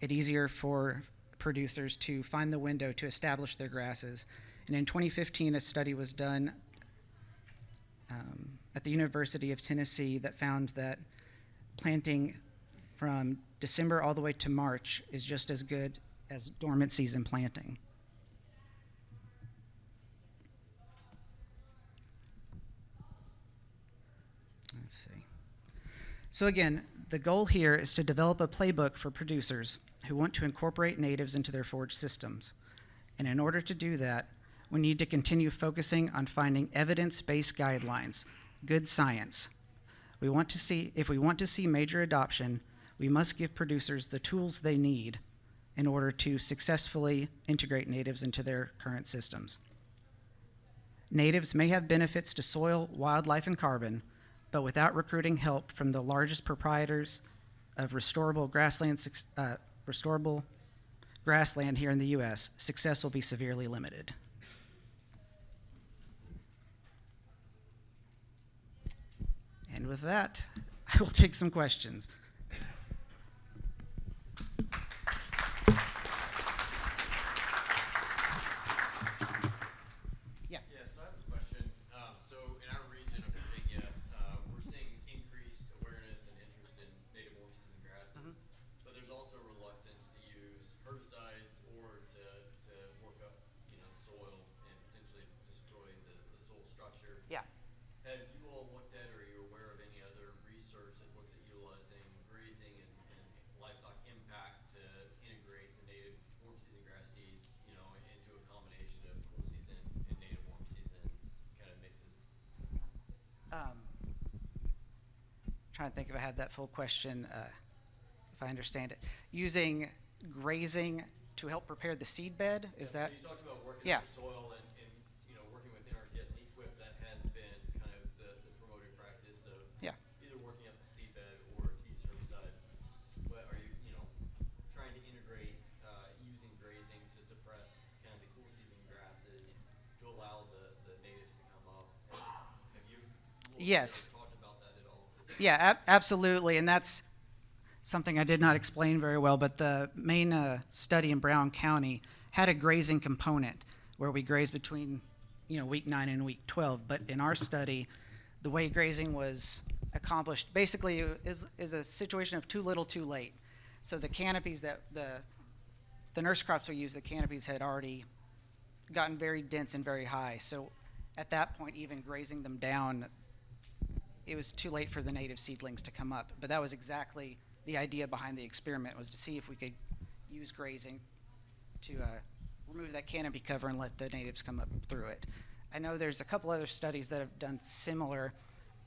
Speaker 8: it easier for producers to find the window to establish their grasses. And in 2015, a study was done at the University of Tennessee that found that planting from December all the way to March is just as good as dormant season planting. Let's see. So again, the goal here is to develop a playbook for producers who want to incorporate natives into their forage systems. And in order to do that, we need to continue focusing on finding evidence-based guidelines, good science. If we want to see major adoption, we must give producers the tools they need in order to successfully integrate natives into their current systems. Natives may have benefits to soil, wildlife, and carbon, but without recruiting help from the largest proprietors of restorable grassland here in the U.S., success will be severely limited. And with that, I will take some questions. Yeah.
Speaker 9: Yeah, so I have a question. So in our region of Virginia, we're seeing increased awareness and interest in native warm season grasses, but there's also reluctance to use herbicides or to work up, the soil and potentially destroy the soil structure.
Speaker 8: Yeah.
Speaker 9: Have you all looked at, or are you aware of any other research that looks at utilizing grazing and livestock impact to integrate the native warm season grass seeds, into a combination of cool season and native warm season kind of mixes?
Speaker 8: Trying to think if I had that full question, if I understand it. Using grazing to help prepare the seed bed, is that?
Speaker 9: So you talked about working
Speaker 8: Yeah.
Speaker 9: with the soil and working with NRCS and EQIP. That has been kind of the promoted practice of
Speaker 8: Yeah.
Speaker 9: either working up the seed bed or to use herbicide. But are you, trying to integrate using grazing to suppress kind of the cool season grasses to allow the natives to come up? Have you
Speaker 8: Yes.
Speaker 9: talked about that at all?
Speaker 8: Yeah, absolutely, and that's something I did not explain very well, but the main study in Brown County had a grazing component where we grazed between, week 9 and week 12, but in our study, the way grazing was accomplished basically is a situation of too little, too late. So the canopies that the nurse crops we used, the canopies had already gotten very dense and very high, so at that point, even grazing them down, it was too late for the native seedlings to come up. But that was exactly the idea behind the experiment, was to see if we could use grazing to remove that canopy cover and let the natives come up through it. I know there's a couple other studies that have done similar,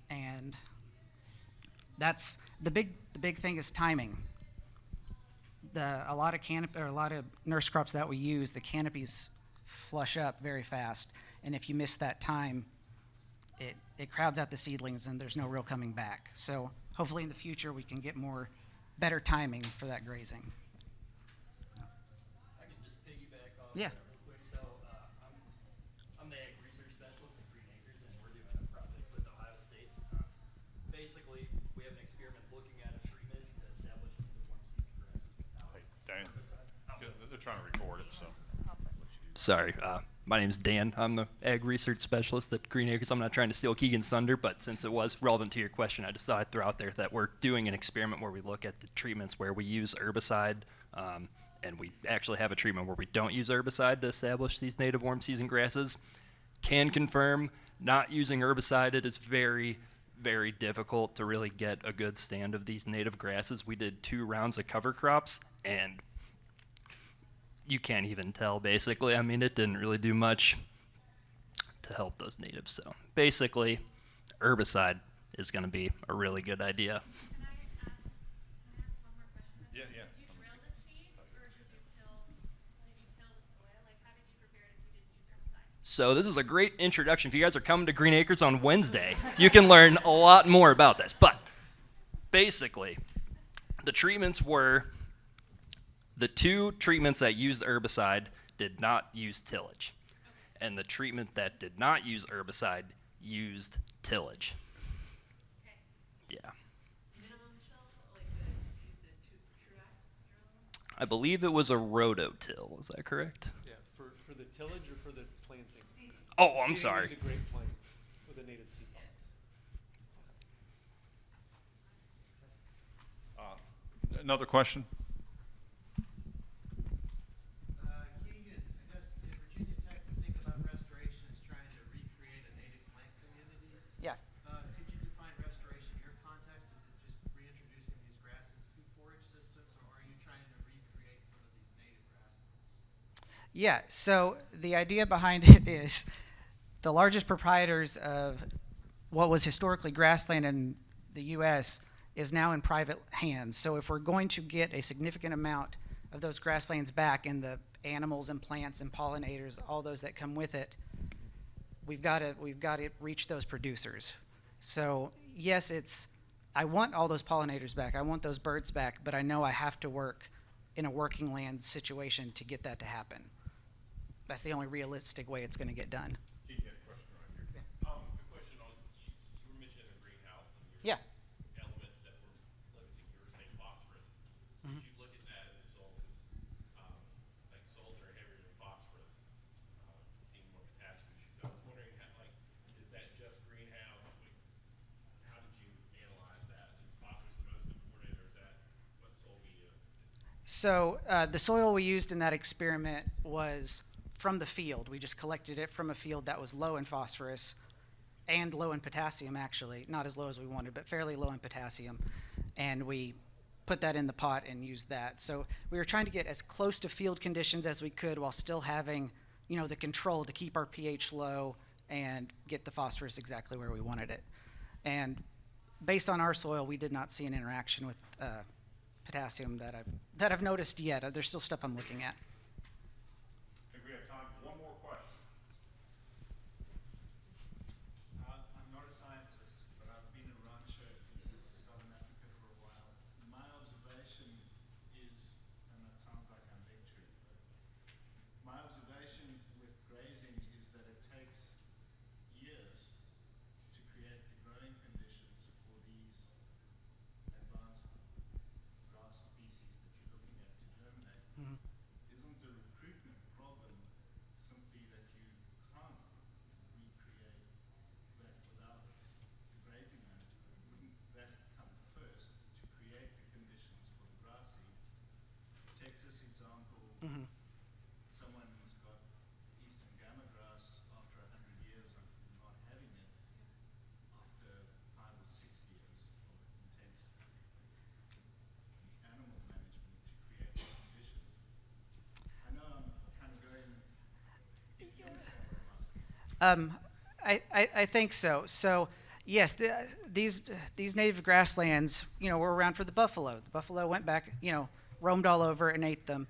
Speaker 8: and that's the big thing is timing. A lot of nurse crops that we use, the canopies flush up very fast, and if you miss that time, it crowds out the seedlings and there's no real coming back. So hopefully in the future we can get better timing for that grazing.
Speaker 10: I can just piggyback off
Speaker 8: Yeah.
Speaker 10: that real quick. So I'm the ag research specialist at Green Acres, and we're doing a project with Ohio State. Basically, we have an experiment looking at a treatment to establish native warm season grasses without
Speaker 1: Hey, Dan,
Speaker 10: herbicide.
Speaker 1: they're trying to record it, so.
Speaker 10: Sorry, my name's Dan. I'm the ag research specialist at Green Acres. I'm not trying to steal Keegan's thunder, but since it was relevant to your question, I just thought I'd throw out there that we're doing an experiment where we look at the treatments where we use herbicide, and we actually have a treatment where we don't use herbicide to establish these native warm season grasses. Can confirm, not using herbicide, it is very, very difficult to really get a good stand of these native grasses. We did 2 rounds of cover crops, and you can't even tell, basically. I mean, it didn't really do much to help those natives. So basically, herbicide is going to be a really good idea.
Speaker 11: Can I ask one more question?
Speaker 1: Yeah.
Speaker 11: Did you drill the seeds, or did you till the soil? Like, how did you prepare it if you didn't use herbicide?
Speaker 10: So this is a great introduction. If you guys are coming to Green Acres on Wednesday, you can learn a lot more about this. But basically, the treatments were the 2 treatments that used herbicide did not use tillage. and the treatment that did not use herbicide used tillage.
Speaker 11: Okay.
Speaker 10: Yeah.
Speaker 7: Minimum till, like used a Truax drill?
Speaker 10: I believe it was a rototill. Is that correct?
Speaker 12: Yeah, for the tillage or for the planting?
Speaker 7: Seeding.
Speaker 10: Oh, I'm
Speaker 12: Seeding
Speaker 10: sorry.
Speaker 12: is a Great Plains with a native seed box.
Speaker 1: Another question?
Speaker 4: Keegan, I guess in Virginia Tech, we think about restoration as trying to recreate a native plant community.
Speaker 8: Yeah.
Speaker 4: Could you define restoration in your context? Is it just reintroducing these grasses to forage systems, or are you trying to recreate some of these native grasslands?
Speaker 8: Yeah, so the idea behind it is the largest proprietors of what was historically grassland in the U.S. is now in private hands. So if we're going to get a significant amount of those grasslands back and the animals and plants and pollinators, all those that come with it, we've got to reach those producers. So yes, I want all those pollinators back. I want those birds back, but I know I have to work in a working land situation to get that to happen. That's the only realistic way it's going to get done.
Speaker 1: Keith had a question right here.
Speaker 13: A question on, you were mentioning the greenhouse and your
Speaker 8: Yeah.
Speaker 13: elements that were limiting your, say, phosphorus. Did you look at that in the soil? Because, like soils that are heavier than phosphorus, seem more potassium issues. I was wondering, is that just greenhouse? Like, how did you analyze that? Is phosphorus the most important, or is that what soil we
Speaker 8: So the soil we used in that experiment was from the field. We just collected it from a field that was low in phosphorus and low in potassium, actually. Not as low as we wanted, but fairly low in potassium. And we put that in the pot and used that. So we were trying to get as close to field conditions as we could while still having, the control to keep our pH low and get the phosphorus exactly where we wanted it. And based on our soil, we did not see an interaction with potassium that I've noticed yet. There's still stuff I'm looking at.
Speaker 1: I think we have time for one more question.
Speaker 14: I'm not a scientist, but I've been a rancher in southern Africa for a while. My observation is, and that sounds like I'm victory, but my observation with grazing is that it takes years to create the growing conditions for these advanced grass species that you're looking at to germinate. Isn't the recruitment problem simply that you can't recreate that without the grazing management? Wouldn't that come first to create the conditions for the grass seeds? Texas example, someone's got eastern gamma grass after 100 years of not having it, after 5 or 6 years of intense animal management to create the conditions. I know I'm kind of going, if you understand what I'm asking.
Speaker 8: I think so. So yes, these native grasslands, were around for the buffalo. The buffalo went back, roamed all over and ate them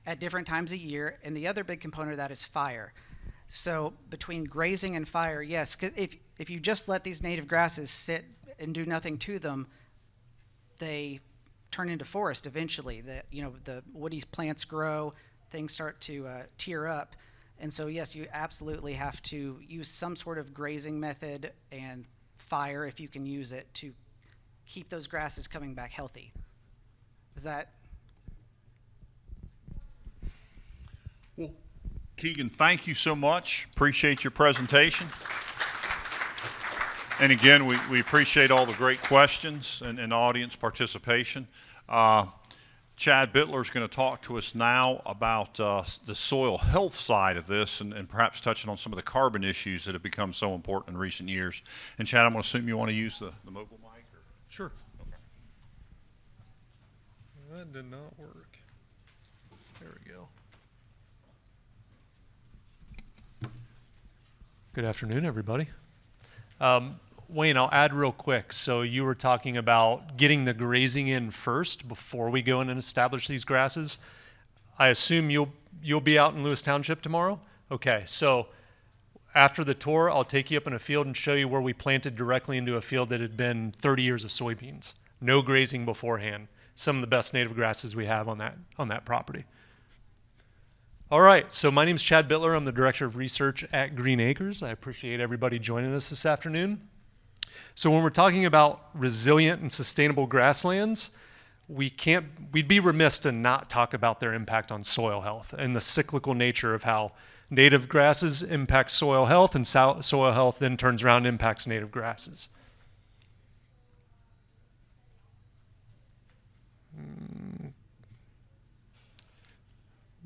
Speaker 8: at different times of year. And the other big component of that is fire. So between grazing and fire, yes, 'cause if you just let these native grasses sit and do nothing to them, they turn into forest eventually. The woody plants grow, things start to tear up. And so, yes, you absolutely have to use some sort of grazing method and fire, if you can use it, to keep those grasses coming back healthy. Is that?
Speaker 1: Well, Keegan, thank you so much. Appreciate your presentation. And again, we appreciate all the great questions and audience participation. Chad Bittler is going to talk to us now about the soil health side of this and perhaps touching on some of the carbon issues that have become so important in recent years. And Chad, I'm going to assume you want to use the mobile mic? Or?
Speaker 12: Sure.
Speaker 1: Okay.
Speaker 12: That did not work. There we go. Good afternoon, everybody. Wayne, I'll add real quick. So you were talking about getting the grazing in first before we go in and establish these grasses. I assume you'll be out in Lewis Township tomorrow? Okay, so after the tour, I'll take you up in a field and show you where we planted directly into a field that had been 30 years of soybeans. No grazing beforehand. Some of the best native grasses we have on that property. All right, so my name is Chad Bittler. I'm the Director of Research at Green Acres. I appreciate everybody joining us this afternoon. So when we're talking about resilient and sustainable grasslands, we'd be remiss to not talk about their impact on soil health and the cyclical nature of how native grasses impact soil health, and soil health then turns around and impacts native grasses.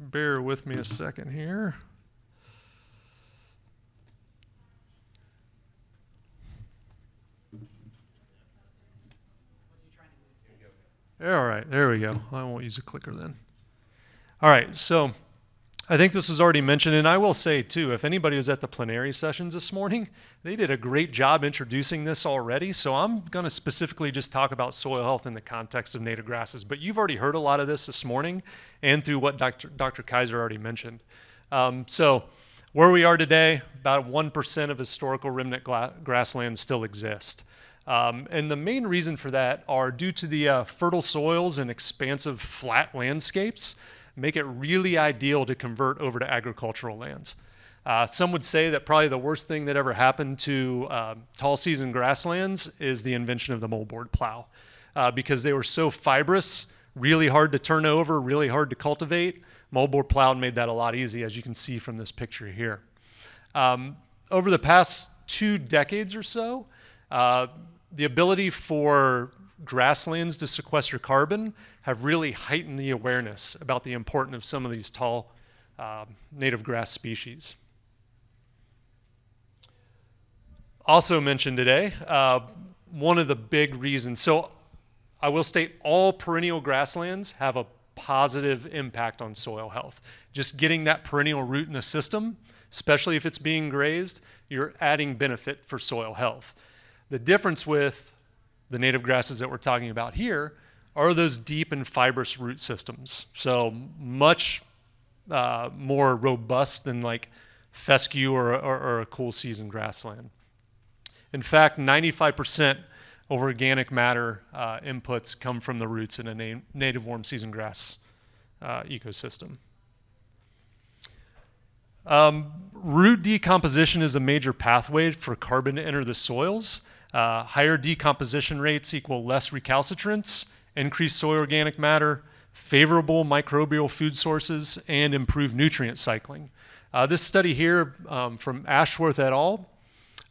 Speaker 12: Bear with me a second here. All right, there we go. I won't use a clicker then. All right, so I think this was already mentioned, and I will say too, if anybody was at the plenary sessions this morning, they did a great job introducing this already, so I'm going to specifically just talk about soil health in the context of native grasses, but you've already heard a lot of this morning and through what Dr. Kaiser already mentioned. So where we are today, about 1% of historical remnant grasslands still exist. And the main reason for that are due to the fertile soils and expansive flat landscapes make it really ideal to convert over to agricultural lands. Some would say that probably the worst thing that ever happened to tall season grasslands is the invention of the moldboard plow, because they were so fibrous, really hard to turn over, really hard to cultivate. Moldboard plow made that a lot easier, as you can see from this picture here. Over the past 2 decades or so, the ability for grasslands to sequester carbon have really heightened the awareness about the importance of some of these tall native grass species. Also mentioned today, one of the big reasons, so I will state all perennial grasslands have a positive impact on soil health. Just getting that perennial root in the system, especially if it's being grazed, you're adding benefit for soil health. The difference with the native grasses that we're talking about here are those deep and fibrous root systems. So much more robust than like fescue or a cool season grassland. In fact, 95% of organic matter inputs come from the roots in a native warm season grass ecosystem. Root decomposition is a major pathway for carbon to enter the soils. Higher decomposition rates equal less recalcitrance, increased soil organic matter, favorable microbial food sources, and improved nutrient cycling. This study here from Ashworth et al.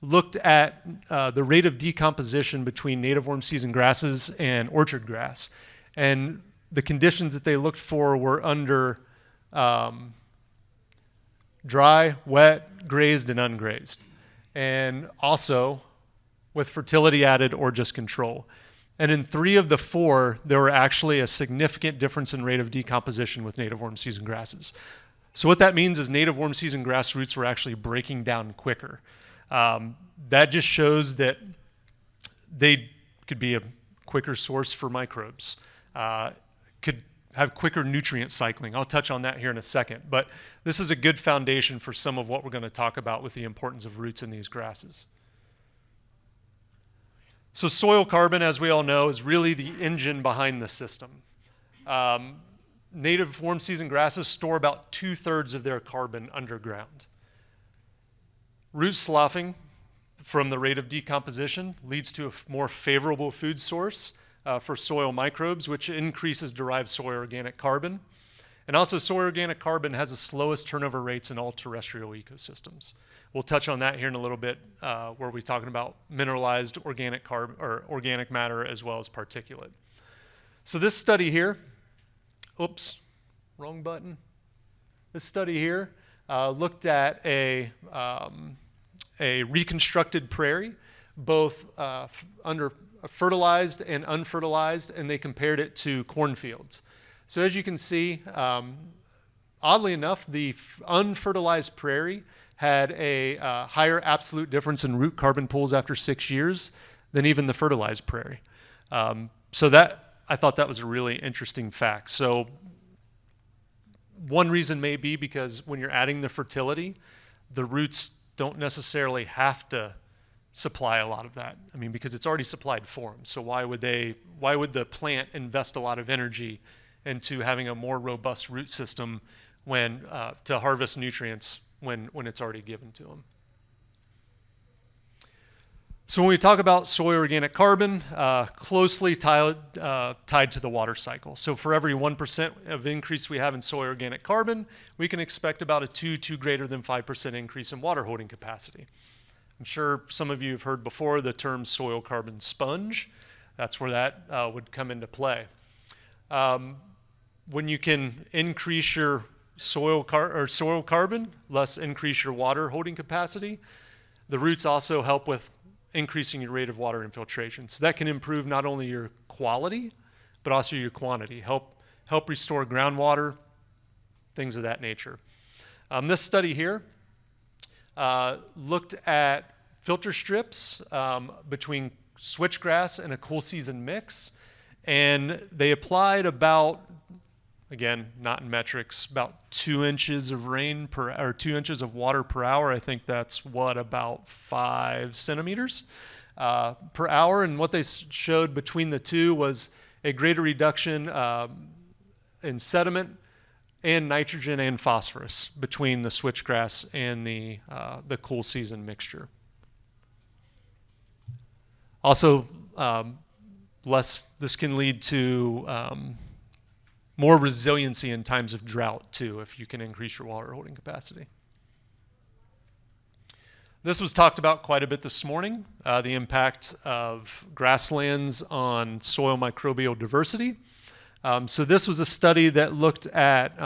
Speaker 12: Looked at the rate of decomposition between native warm season grasses and orchard grass. And the conditions that they looked for were under dry, wet, grazed, and ungrazed. And also with fertility added or just control. And in 3 of the 4, there were actually a significant difference in rate of decomposition with native warm season grasses. So what that means is native warm season grass roots were actually breaking down quicker. That just shows that they could be a quicker source for microbes, could have quicker nutrient cycling. I'll touch on that here in a second, but this is a good foundation for some of what we're going to talk about with the importance of roots in these grasses. So soil carbon, as we all know, is really the engine behind the system. Native warm season grasses store about 2/3 of their carbon underground. Root sloughing from the rate of decomposition leads to a more favorable food source for soil microbes, which increases derived soil organic carbon. And also soil organic carbon has the slowest turnover rates in all terrestrial ecosystems. We'll touch on that here in a little bit, where we're talking about mineralized organic carbon or organic matter as well as particulate. So this study here, oops, wrong button. This study here looked at a reconstructed prairie, both under fertilized and unfertilized, and they compared it to cornfields. So as you can see, oddly enough, the unfertilized prairie had a higher absolute difference in root carbon pools after 6 years than even the fertilized prairie. So that, I thought that was a really interesting fact. So one reason may be because when you're adding the fertility, the roots don't necessarily have to supply a lot of that. I mean, because it's already supplied for them. So why would the plant invest a lot of energy into having a more robust root system when to harvest nutrients when it's already given to them. So when we talk about soil organic carbon, closely tied to the water cycle. So for every 1% of increase we have in soil organic carbon, we can expect about a 2 greater than 5% increase in water holding capacity. I'm sure some of you have heard before the term soil carbon sponge. That's where that would come into play. When you can increase your soil carbon, thus increase your water holding capacity, the roots also help with increasing your rate of water infiltration. So that can improve not only your quality, but also your quantity, help restore groundwater, things of that nature. This study here looked at filter strips between switchgrass and a cool season mix, and they applied about, again, not in metrics, about 2 inches of rain per, or 2 inches of water per hour. I think that's what, about 5 centimeters per hour. And what they showed between the two was a greater reduction in sediment and nitrogen and phosphorus between the switchgrass and the cool season mixture. Also, this can lead to more resiliency in times of drought too, if you can increase your water holding capacity. This was talked about quite a bit this morning, the impact of grasslands on soil microbial diversity. So this was a study that looked at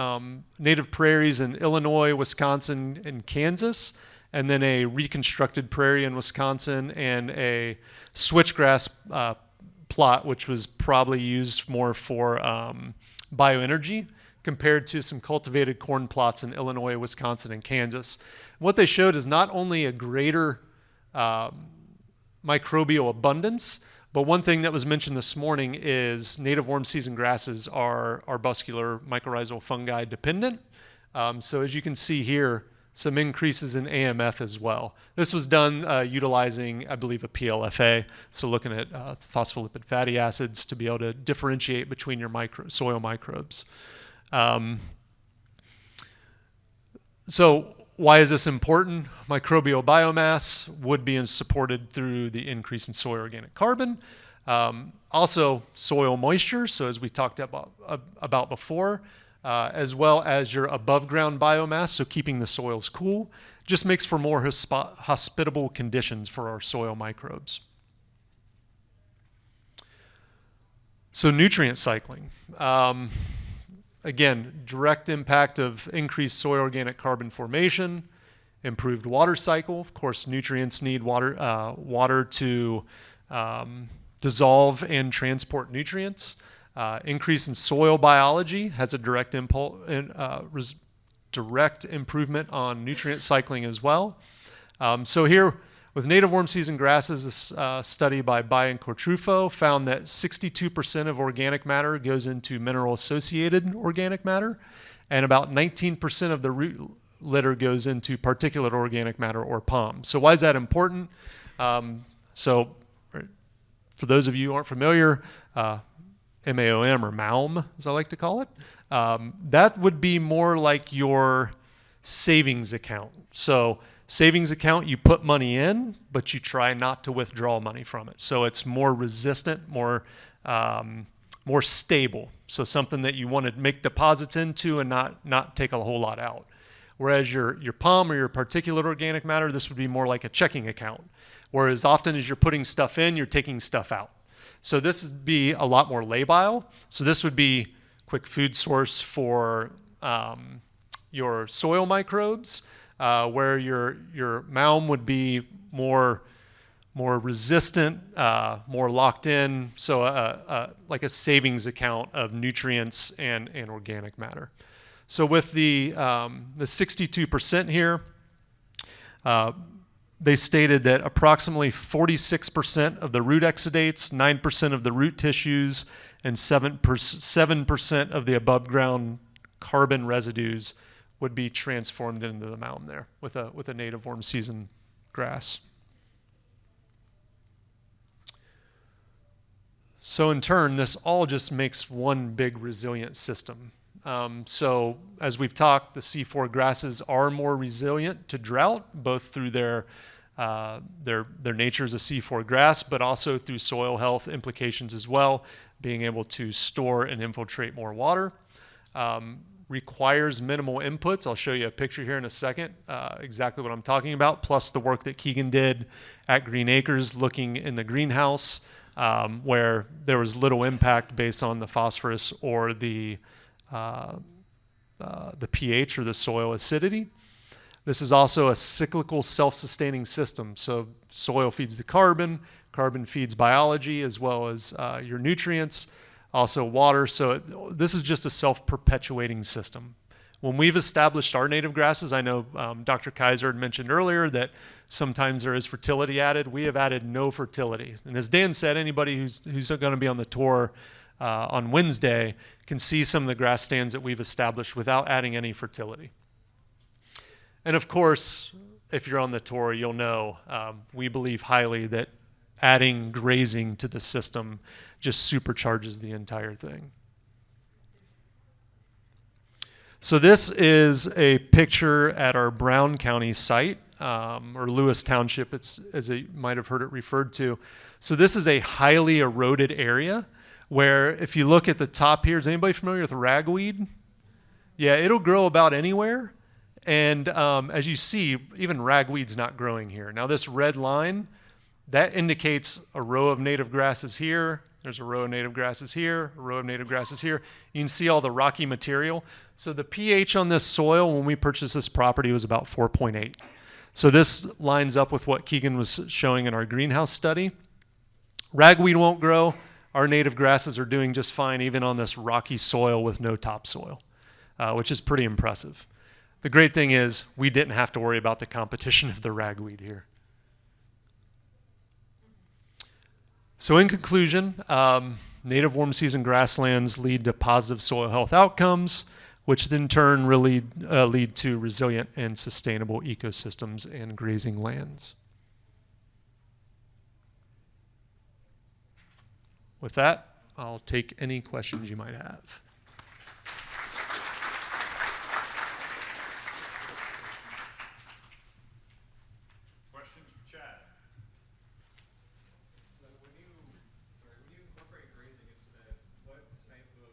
Speaker 12: native prairies in Illinois, Wisconsin, and Kansas, and then a reconstructed prairie in Wisconsin and a switchgrass plot, which was probably used more for bioenergy, compared to some cultivated corn plots in Illinois, Wisconsin, and Kansas. What they showed is not only a greater microbial abundance, but one thing that was mentioned this morning is native warm season grasses are arbuscular mycorrhizal fungi dependent. So as you can see here, some increases in AMF as well. This was done utilizing, I believe, a PLFA, so looking at phospholipid fatty acids to be able to differentiate between your soil microbes. So why is this important? Microbial biomass would be supported through the increase in soil organic carbon. Also soil moisture, so as we talked about before, as well as your above ground biomass, so keeping the soils cool, just makes for more hospitable conditions for our soil microbes. So nutrient cycling. Again, direct impact of increased soil organic carbon formation, improved water cycle. Of course, nutrients need water to dissolve and transport nutrients. Increase in soil biology has a direct improvement on nutrient cycling as well. So here, with native warm season grasses, this study by Bai and Cortrufo found that 62% of organic matter goes into mineral-associated organic matter, and about 19% of the root litter goes into particulate organic matter, or POM. So why is that important? So for those of you who aren't familiar, MAOM, or MAOM, as I like to call it, that would be more like your savings account. So savings account, you put money in, but you try not to withdraw money from it. So it's more resistant, more stable. So something that you want to make deposits into and not take a whole lot out. Whereas your POM, or your particulate organic matter, this would be more like a checking account. Whereas often as you're putting stuff in, you're taking stuff out. So this would be a lot more labile. So this would be quick food source for your soil microbes, where your MAOM would be more resistant, more locked in. So like a savings account of nutrients and organic matter. So with the 62% here, they stated that approximately 46% of the root exudates, 9% of the root tissues, and 7% of the above ground carbon residues would be transformed into the MAOM there with a native warm season grass. So in turn, this all just makes one big resilient system. So as we've talked, the C4 grasses are more resilient to drought, both through their nature as a C4 grass, but also through soil health implications as well, being able to store and infiltrate more water. Requires minimal inputs. I'll show you a picture here in a second, exactly what I'm talking about, plus the work that Keegan did at Green Acres looking in the greenhouse, where there was little impact based on the phosphorus or the pH or the soil acidity. This is also a cyclical self-sustaining system. So soil feeds the carbon feeds biology as well as your nutrients, also water. So this is just a self-perpetuating system. When we've established our native grasses, I know Dr. Kaiser had mentioned earlier that sometimes there is fertility added. We have added no fertility. And as Dan said, anybody who's going to be on the tour on Wednesday can see some of the grass stands that we've established without adding any fertility. And of course, if you're on the tour, you'll know we believe highly that adding grazing to the system just supercharges the entire thing. So this is a picture at our Brown County site, or Lewis Township, as you might have heard it referred to. So this is a highly eroded area where if you look at the top here, is anybody familiar with ragweed? Yeah, it'll grow about anywhere. And as you see, even ragweed's not growing here. Now this red line, that indicates a row of native grasses here. There's a row of native grasses here, a row of native grasses here. You can see all the rocky material. So the pH on this soil when we purchased this property was about 4.8. So this lines up with what Keegan was showing in our greenhouse study. Ragweed won't grow. Our native grasses are doing just fine even on this rocky soil with no topsoil, which is pretty impressive. The great thing is we didn't have to worry about the competition of the ragweed here. So in conclusion, native warm season grasslands lead to positive soil health outcomes, which in turn really lead to resilient and sustainable ecosystems and grazing lands. With that, I'll take any questions you might have.
Speaker 1: Questions for Chad?
Speaker 15: So when you incorporate grazing into that, what type of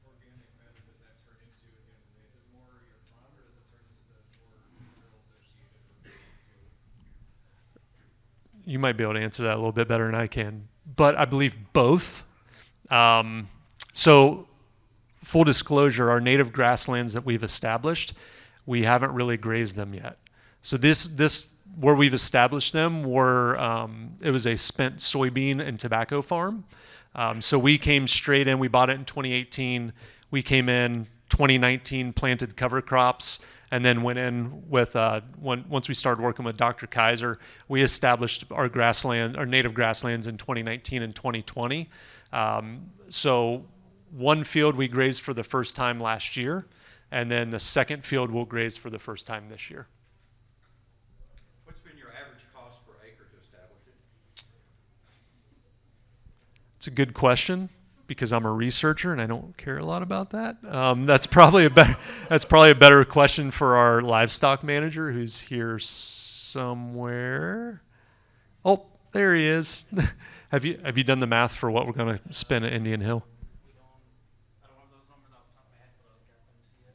Speaker 15: organic matter does that turn into again? Is it more your farm, or does it turn into the more mineral associated or to
Speaker 12: You might be able to answer that a little bit better than I can, but I believe both. So full disclosure, our native grasslands that we've established, we haven't really grazed them yet. So this where we've established them were, it was a spent soybean and tobacco farm. So we came straight in, we bought it in 2018. We came in 2019, planted cover crops, and then went in with, once we started working with Dr. Kaiser, we established our native grasslands in 2019 and 2020. So one field we grazed for the first time last year, and then the second field we'll graze for the first time this year.
Speaker 16: What's been your average cost per acre to establish it?
Speaker 12: It's a good question because I'm a researcher and I don't care a lot about that. That's probably a better question for our livestock manager who's here somewhere. Oh, there he is. Have you done the math for what we're going to spend at Indian Hill?
Speaker 2: I don't have those numbers off the top of my head, but I'll get them to you.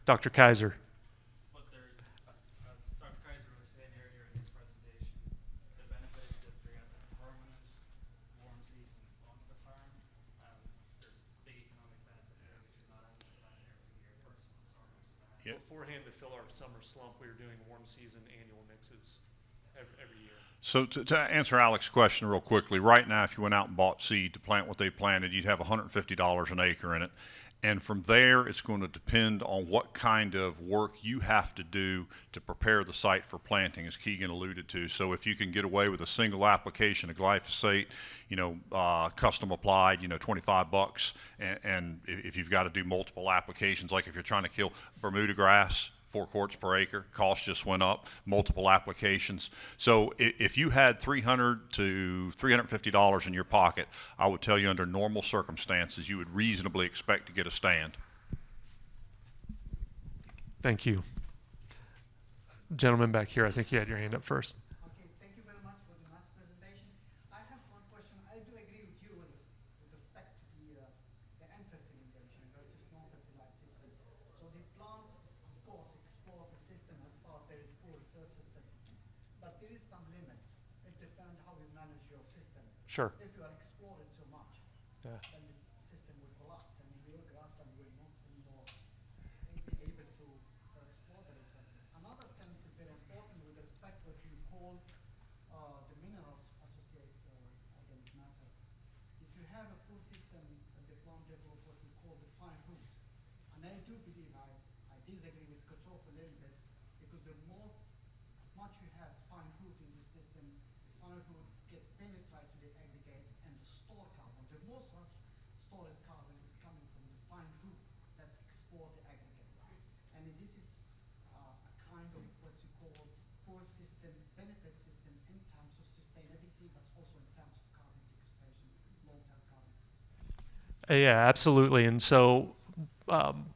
Speaker 12: Dr. Kaiser.
Speaker 2: But there's, as Dr. Kaiser was saying earlier in his presentation, the benefit is that they have a permanent warm season on the farm. There's big economic benefits there that you're not having to plant every year versus the summer.
Speaker 12: Yeah. Beforehand, to fill our summer slump, we were doing warm season annual mixes every year.
Speaker 1: So to answer Alex's question real quickly, right now if you went out and bought seed to plant what they planted, you'd have $150 an acre in it. And from there, it's going to depend on what kind of work you have to do to prepare the site for planting, as Keegan alluded to. So if you can get away with a single application of glyphosate, custom applied, $25, and if you've got to do multiple applications, like if you're trying to kill Bermuda grass 4 quarts per acre. Cost just went up, multiple applications. So if you had $300 to $350 in your pocket, I would tell you under normal circumstances, you would reasonably expect to get a stand.
Speaker 12: Thank you. Gentleman back here, I think you had your hand up first.
Speaker 5: Okay, thank you very much for the nice presentation. I have one question. I do agree with you with respect to the end fertilization versus non-fertilized system. So the plant, of course, explore the system as far as there is poor resource system. But there is some limits. It depends how you manage your system.
Speaker 12: Sure.
Speaker 5: If you are exploring too much,
Speaker 12: Yeah.
Speaker 5: then the system will collapse, and your grassland will not anymore be able to explore the resources. Another thing is very important with respect what you call the minerals associated organic matter. If you have a poor system, the plant develop what we call the fine root. And I do believe I disagree with Kotrop a little bit, because the most, as much you have fine root in the system, the fine root gets penetrate to the aggregates and store carbon. The most of stored carbon is coming from the fine root that explore the aggregates. And this is a kind of what you call poor system, benefit system in terms of sustainability, but also in terms of carbon sequestration, long-term carbon sequestration.
Speaker 12: Yeah, absolutely. And so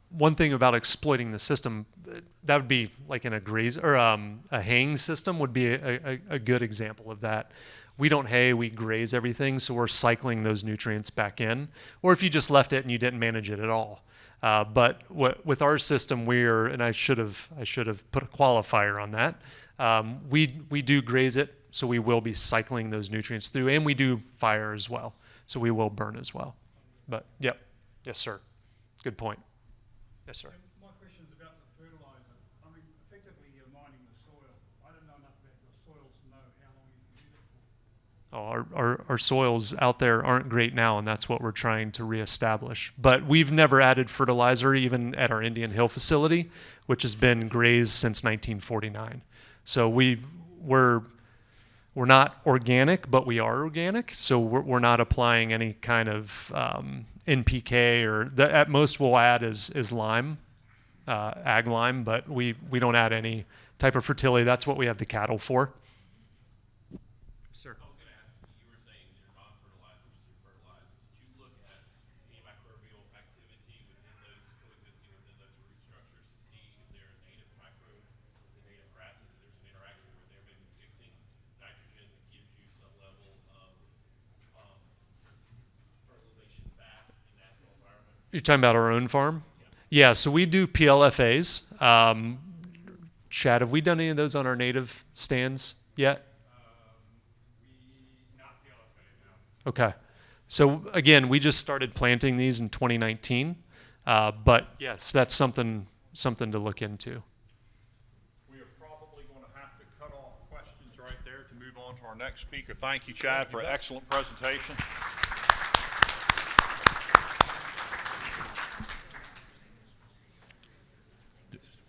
Speaker 12: one thing about exploiting the system, that would be like in a graze or a haying system would be a good example of that. We don't hay, we graze everything, so we're cycling those nutrients back in. Or if you just left it and you didn't manage it at all. But with our system, and I should have put a qualifier on that. We do graze it, so we will be cycling those nutrients through, and we do fire as well, so we will burn as well. But yep, yes sir, good point. Yes sir.
Speaker 2: My question is about the fertilizer. I mean, effectively you're mining the soil. I don't know enough about your soils to know how long you can use it for.
Speaker 12: Our soils out there aren't great now, and that's what we're trying to reestablish. But we've never added fertilizer even at our Indian Hill facility, which has been grazed since 1949. So we're not organic, but we are organic. So we're not applying any kind of NPK, or at most we'll add is lime, ag lime, but we don't add any type of fertility. That's what we have the cattle for. Sir.
Speaker 13: I was going to ask, you were saying your non-fertilizers is your fertilizers. Did you look at any microbial activity within those, coexisting within those root structures to see if they're native microbes, the native grasses, if there's an interaction where they're maybe fixing nitrogen that gives you some level of fertilization back in natural environment?
Speaker 12: You're talking about our own farm? Yeah, so we do PLFAs. Chad, have we done any of those on our native stands yet? Okay. So again, we just started planting these in 2019. But yes, that's something to look into.
Speaker 1: We are probably going to have to cut off questions right there to move on to our next speaker. Thank you, Chad, for an excellent presentation.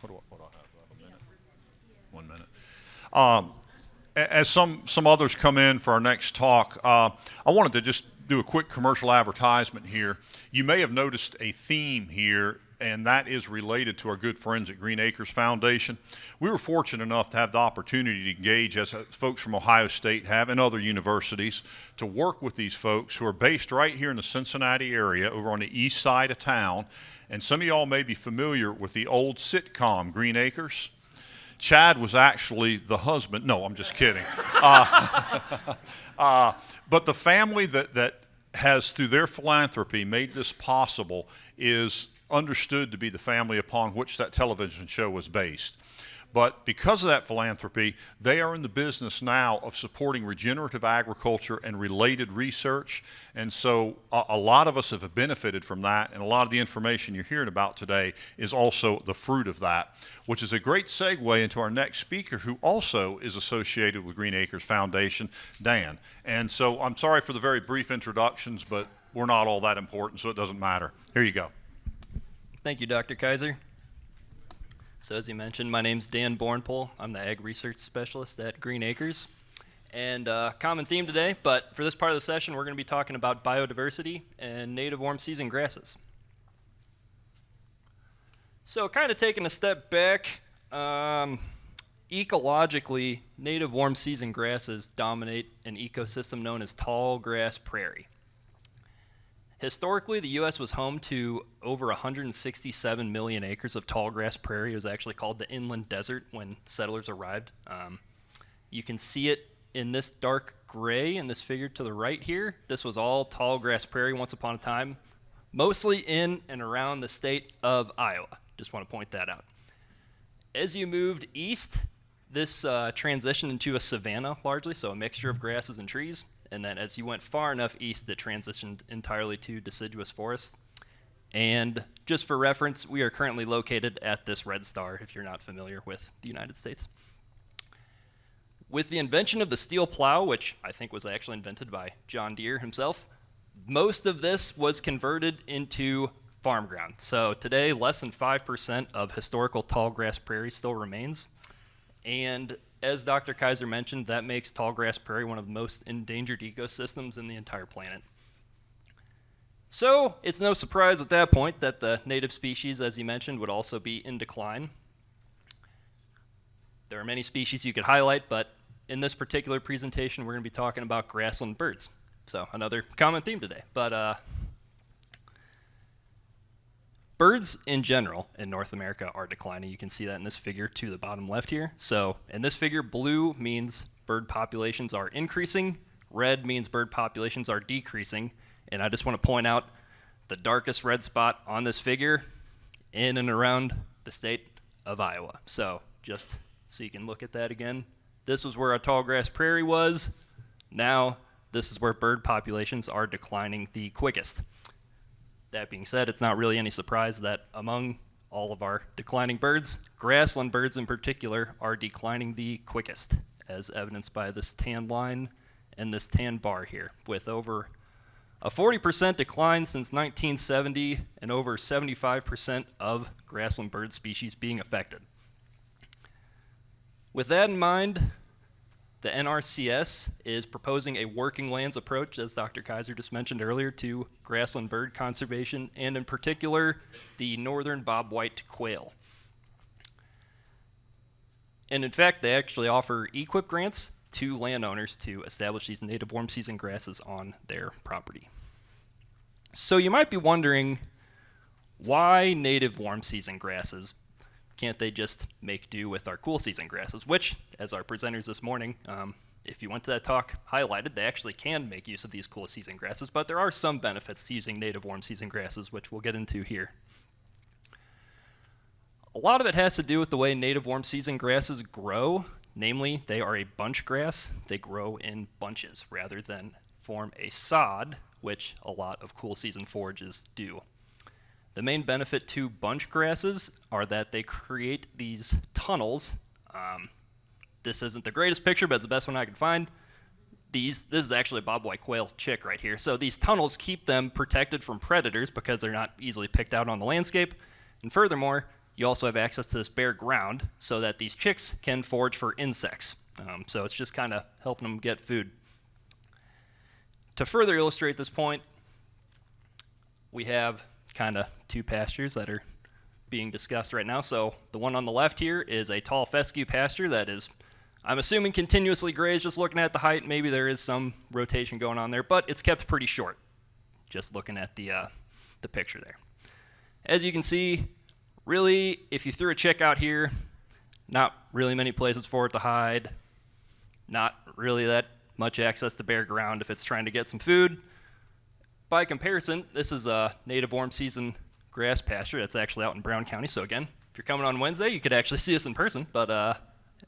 Speaker 1: What do I have? A minute? 1 minute. As some others come in for our next talk, I wanted to just do a quick commercial advertisement here. You may have noticed a theme here, and that is related to our good friends at Green Acres Foundation. We were fortunate enough to have the opportunity to engage, as folks from Ohio State have and other universities, to work with these folks who are based right here in the Cincinnati area over on the east side of town. And some of y'all may be familiar with the old sitcom Green Acres. Chad was actually the husband. No, I'm just kidding. But the family that has, through their philanthropy, made this possible is understood to be the family upon which that television show was based. But because of that philanthropy, they are in the business now of supporting regenerative agriculture and related research. And so a lot of us have benefited from that, and a lot of the information you're hearing about today is also the fruit of that, which is a great segue into our next speaker, who also is associated with Green Acres Foundation, Dan. And so I'm sorry for the very brief introductions, but we're not all that important, so it doesn't matter. Here you go.
Speaker 10: Thank you, Dr. Kaiser. So as you mentioned, my name's Dan Bornpole. I'm the Ag Research Specialist at Green Acres. And common theme today, but for this part of the session, we're going to be talking about biodiversity and native warm season grasses. So kind of taking a step back, Ecologically, native warm season grasses dominate an ecosystem known as tall grass prairie. Historically, the U.S. was home to over 167 million acres of tall grass prairie. It was actually called the inland desert when settlers arrived. You can see it in this dark gray in this figure to the right here. This was all tall grass prairie once upon a time, mostly in and around the state of Iowa. Just want to point that out. As you moved east, this transitioned into a savanna largely, so a mixture of grasses and trees. And then as you went far enough east, it transitioned entirely to deciduous forests. And just for reference, we are currently located at this red star, if you're not familiar with the United States. With the invention of the steel plow, which I think was actually invented by John Deere himself, most of this was converted into farm ground. So today, less than 5% of historical tall grass prairie still remains. And as Dr. Kaiser mentioned, that makes tall grass prairie one of the most endangered ecosystems in the entire planet. So it's no surprise at that point that the native species, as you mentioned, would also be in decline. There are many species you could highlight, but in this particular presentation, we're going to be talking about grassland birds. So another common theme today. But birds in general in North America are declining. You can see that in this figure to the bottom left here. So in this figure, blue means bird populations are increasing, red means bird populations are decreasing. And I just want to point out the darkest red spot on this figure in and around the state of Iowa. So just so you can look at that again, this was where a tall grass prairie was. Now this is where bird populations are declining the quickest. That being said, it's not really any surprise that among all of our declining birds, grassland birds in particular are declining the quickest, as evidenced by this tan line and this tan bar here, with over a 40% decline since 1970 and over 75% of grassland bird species being affected. With that in mind, the NRCS is proposing a working lands approach, as Dr. Kaiser just mentioned earlier, to grassland bird conservation, and in particular, the northern bobwhite quail. And in fact, they actually offer EQIP grants to landowners to establish these native warm season grasses on their property. So you might be wondering, why native warm season grasses? Can't they just make do with our cool season grasses? Which, as our presenters this morning, if you went to that talk, highlighted, they actually can make use of these cool season grasses, but there are some benefits to using native warm season grasses, which we'll get into here. A lot of it has to do with the way native warm season grasses grow. Namely, they are a bunch grass. They grow in bunches rather than form a sod, which a lot of cool season forages do. The main benefit to bunch grasses are that they create these tunnels. This isn't the greatest picture, but it's the best one I could find. This is actually a bobwhite quail chick right here. So these tunnels keep them protected from predators because they're not easily picked out on the landscape. And furthermore, you also have access to this bare ground so that these chicks can forage for insects. So it's just kind of helping them get food. To further illustrate this point, we have kind of two pastures that are being discussed right now. So the one on the left here is a tall fescue pasture that is, I'm assuming, continuously grazed. Just looking at the height, maybe there is some rotation going on there, but it's kept pretty short, just looking at the picture there. As you can see, really, if you threw a chick out here, not really many places for it to hide, not really that much access to bare ground if it's trying to get some food. By comparison, this is a native warm season grass pasture that's actually out in Brown County. So again, if you're coming on Wednesday, you could actually see us in person. But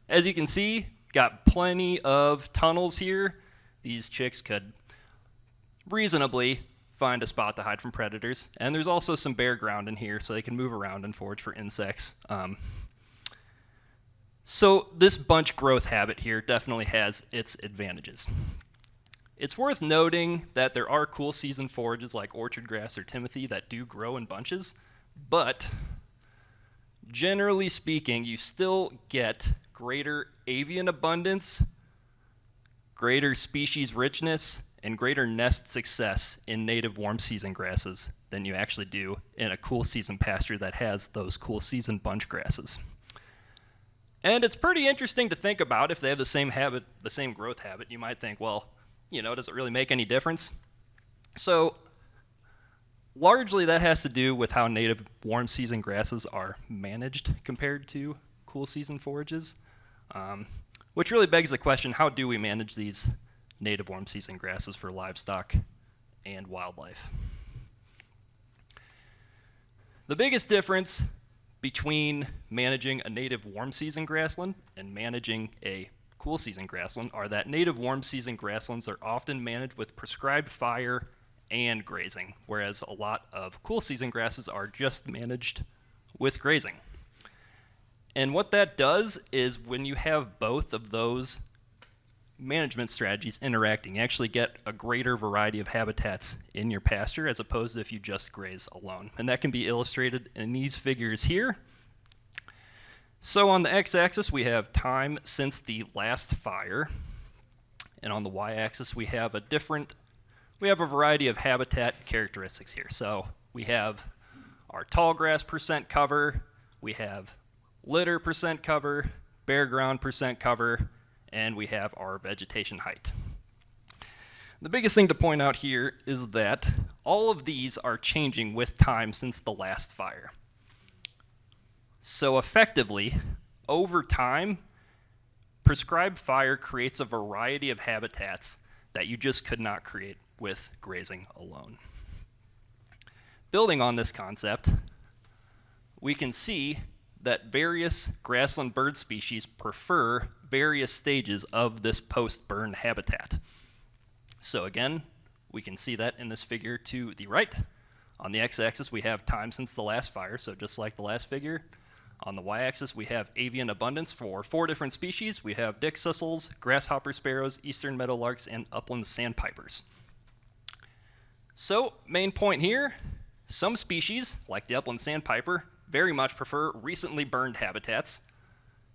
Speaker 10: as you can see, got plenty of tunnels here. These chicks could reasonably find a spot to hide from predators. And there's also some bare ground in here so they can move around and forage for insects. So this bunch growth habit here definitely has its advantages. It's worth noting that there are cool season forages like orchard grass or timothy that do grow in bunches, but generally speaking, you still get greater avian abundance, greater species richness, and greater nest success in native warm season grasses than you actually do in a cool season pasture that has those cool season bunch grasses. And it's pretty interesting to think about if they have the same habit, the same growth habit. You might think, well, does it really make any difference? So largely that has to do with how native warm season grasses are managed compared to cool season forages, which really begs the question, how do we manage these native warm season grasses for livestock and wildlife? The biggest difference between managing a native warm season grassland and managing a cool season grassland are that native warm season grasslands are often managed with prescribed fire and grazing, whereas a lot of cool season grasses are just managed with grazing. And what that does is when you have both of those management strategies interacting, you actually get a greater variety of habitats in your pasture as opposed to if you just graze alone. And that can be illustrated in these figures here. So on the x-axis we have time since the last fire, and on the y-axis we have a variety of habitat characteristics here. So we have our tall grass percent cover, we have litter percent cover, bare ground percent cover, and we have our vegetation height. The biggest thing to point out here is that all of these are changing with time since the last fire. So effectively, over time, prescribed fire creates a variety of habitats that you just could not create with grazing alone. Building on this concept, we can see that various grassland bird species prefer various stages of this post-burn habitat. So again, we can see that in this figure to the right. On the x-axis, we have time since the last fire, so just like the last figure. On the y-axis, we have avian abundance for 4 different species. We have dick sissels, grasshopper sparrows, eastern meadowlarks, and upland sandpipers. So, main point here, some species, like the upland sandpiper, very much prefer recently burned habitats.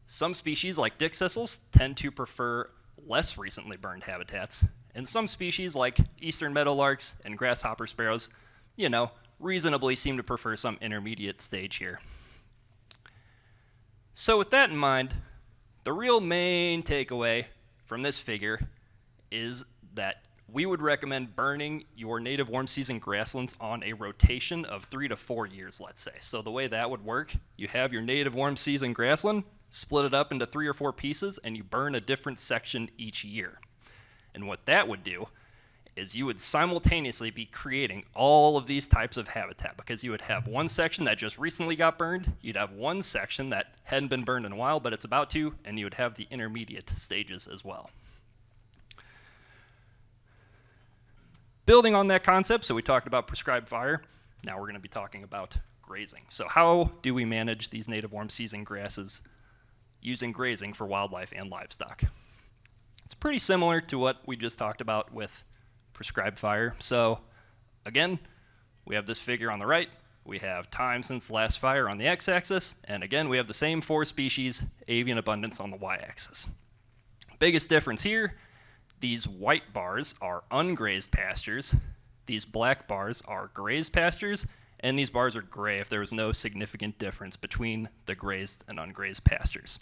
Speaker 10: Some species, like dick sissels, tend to prefer less recently burned habitats. And some species, like eastern meadowlarks and grasshopper sparrows, reasonably seem to prefer some intermediate stage here. So with that in mind, the real main takeaway from this figure is that we would recommend burning your native warm season grasslands on a rotation of 3 to 4 years, let's say. So the way that would work, you have your native warm season grassland, split it up into 3 or 4 pieces, and you burn a different section each year. And what that would do is you would simultaneously be creating all of these types of habitat, because you would have one section that just recently got burned, you'd have one section that hadn't been burned in a while but it's about to, and you would have the intermediate stages as well. Building on that concept, so we talked about prescribed fire, now we're going to be talking about grazing. So how do we manage these native warm season grasses using grazing for wildlife and livestock? It's pretty similar to what we just talked about with prescribed fire. So again, we have this figure on the right, we have time since the last fire on the x-axis, and again we have the same 4 species, avian abundance on the y-axis. Biggest difference here, these white bars are ungrazed pastures, these black bars are grazed pastures, and these bars are gray if there was no significant difference between the grazed and ungrazed pastures.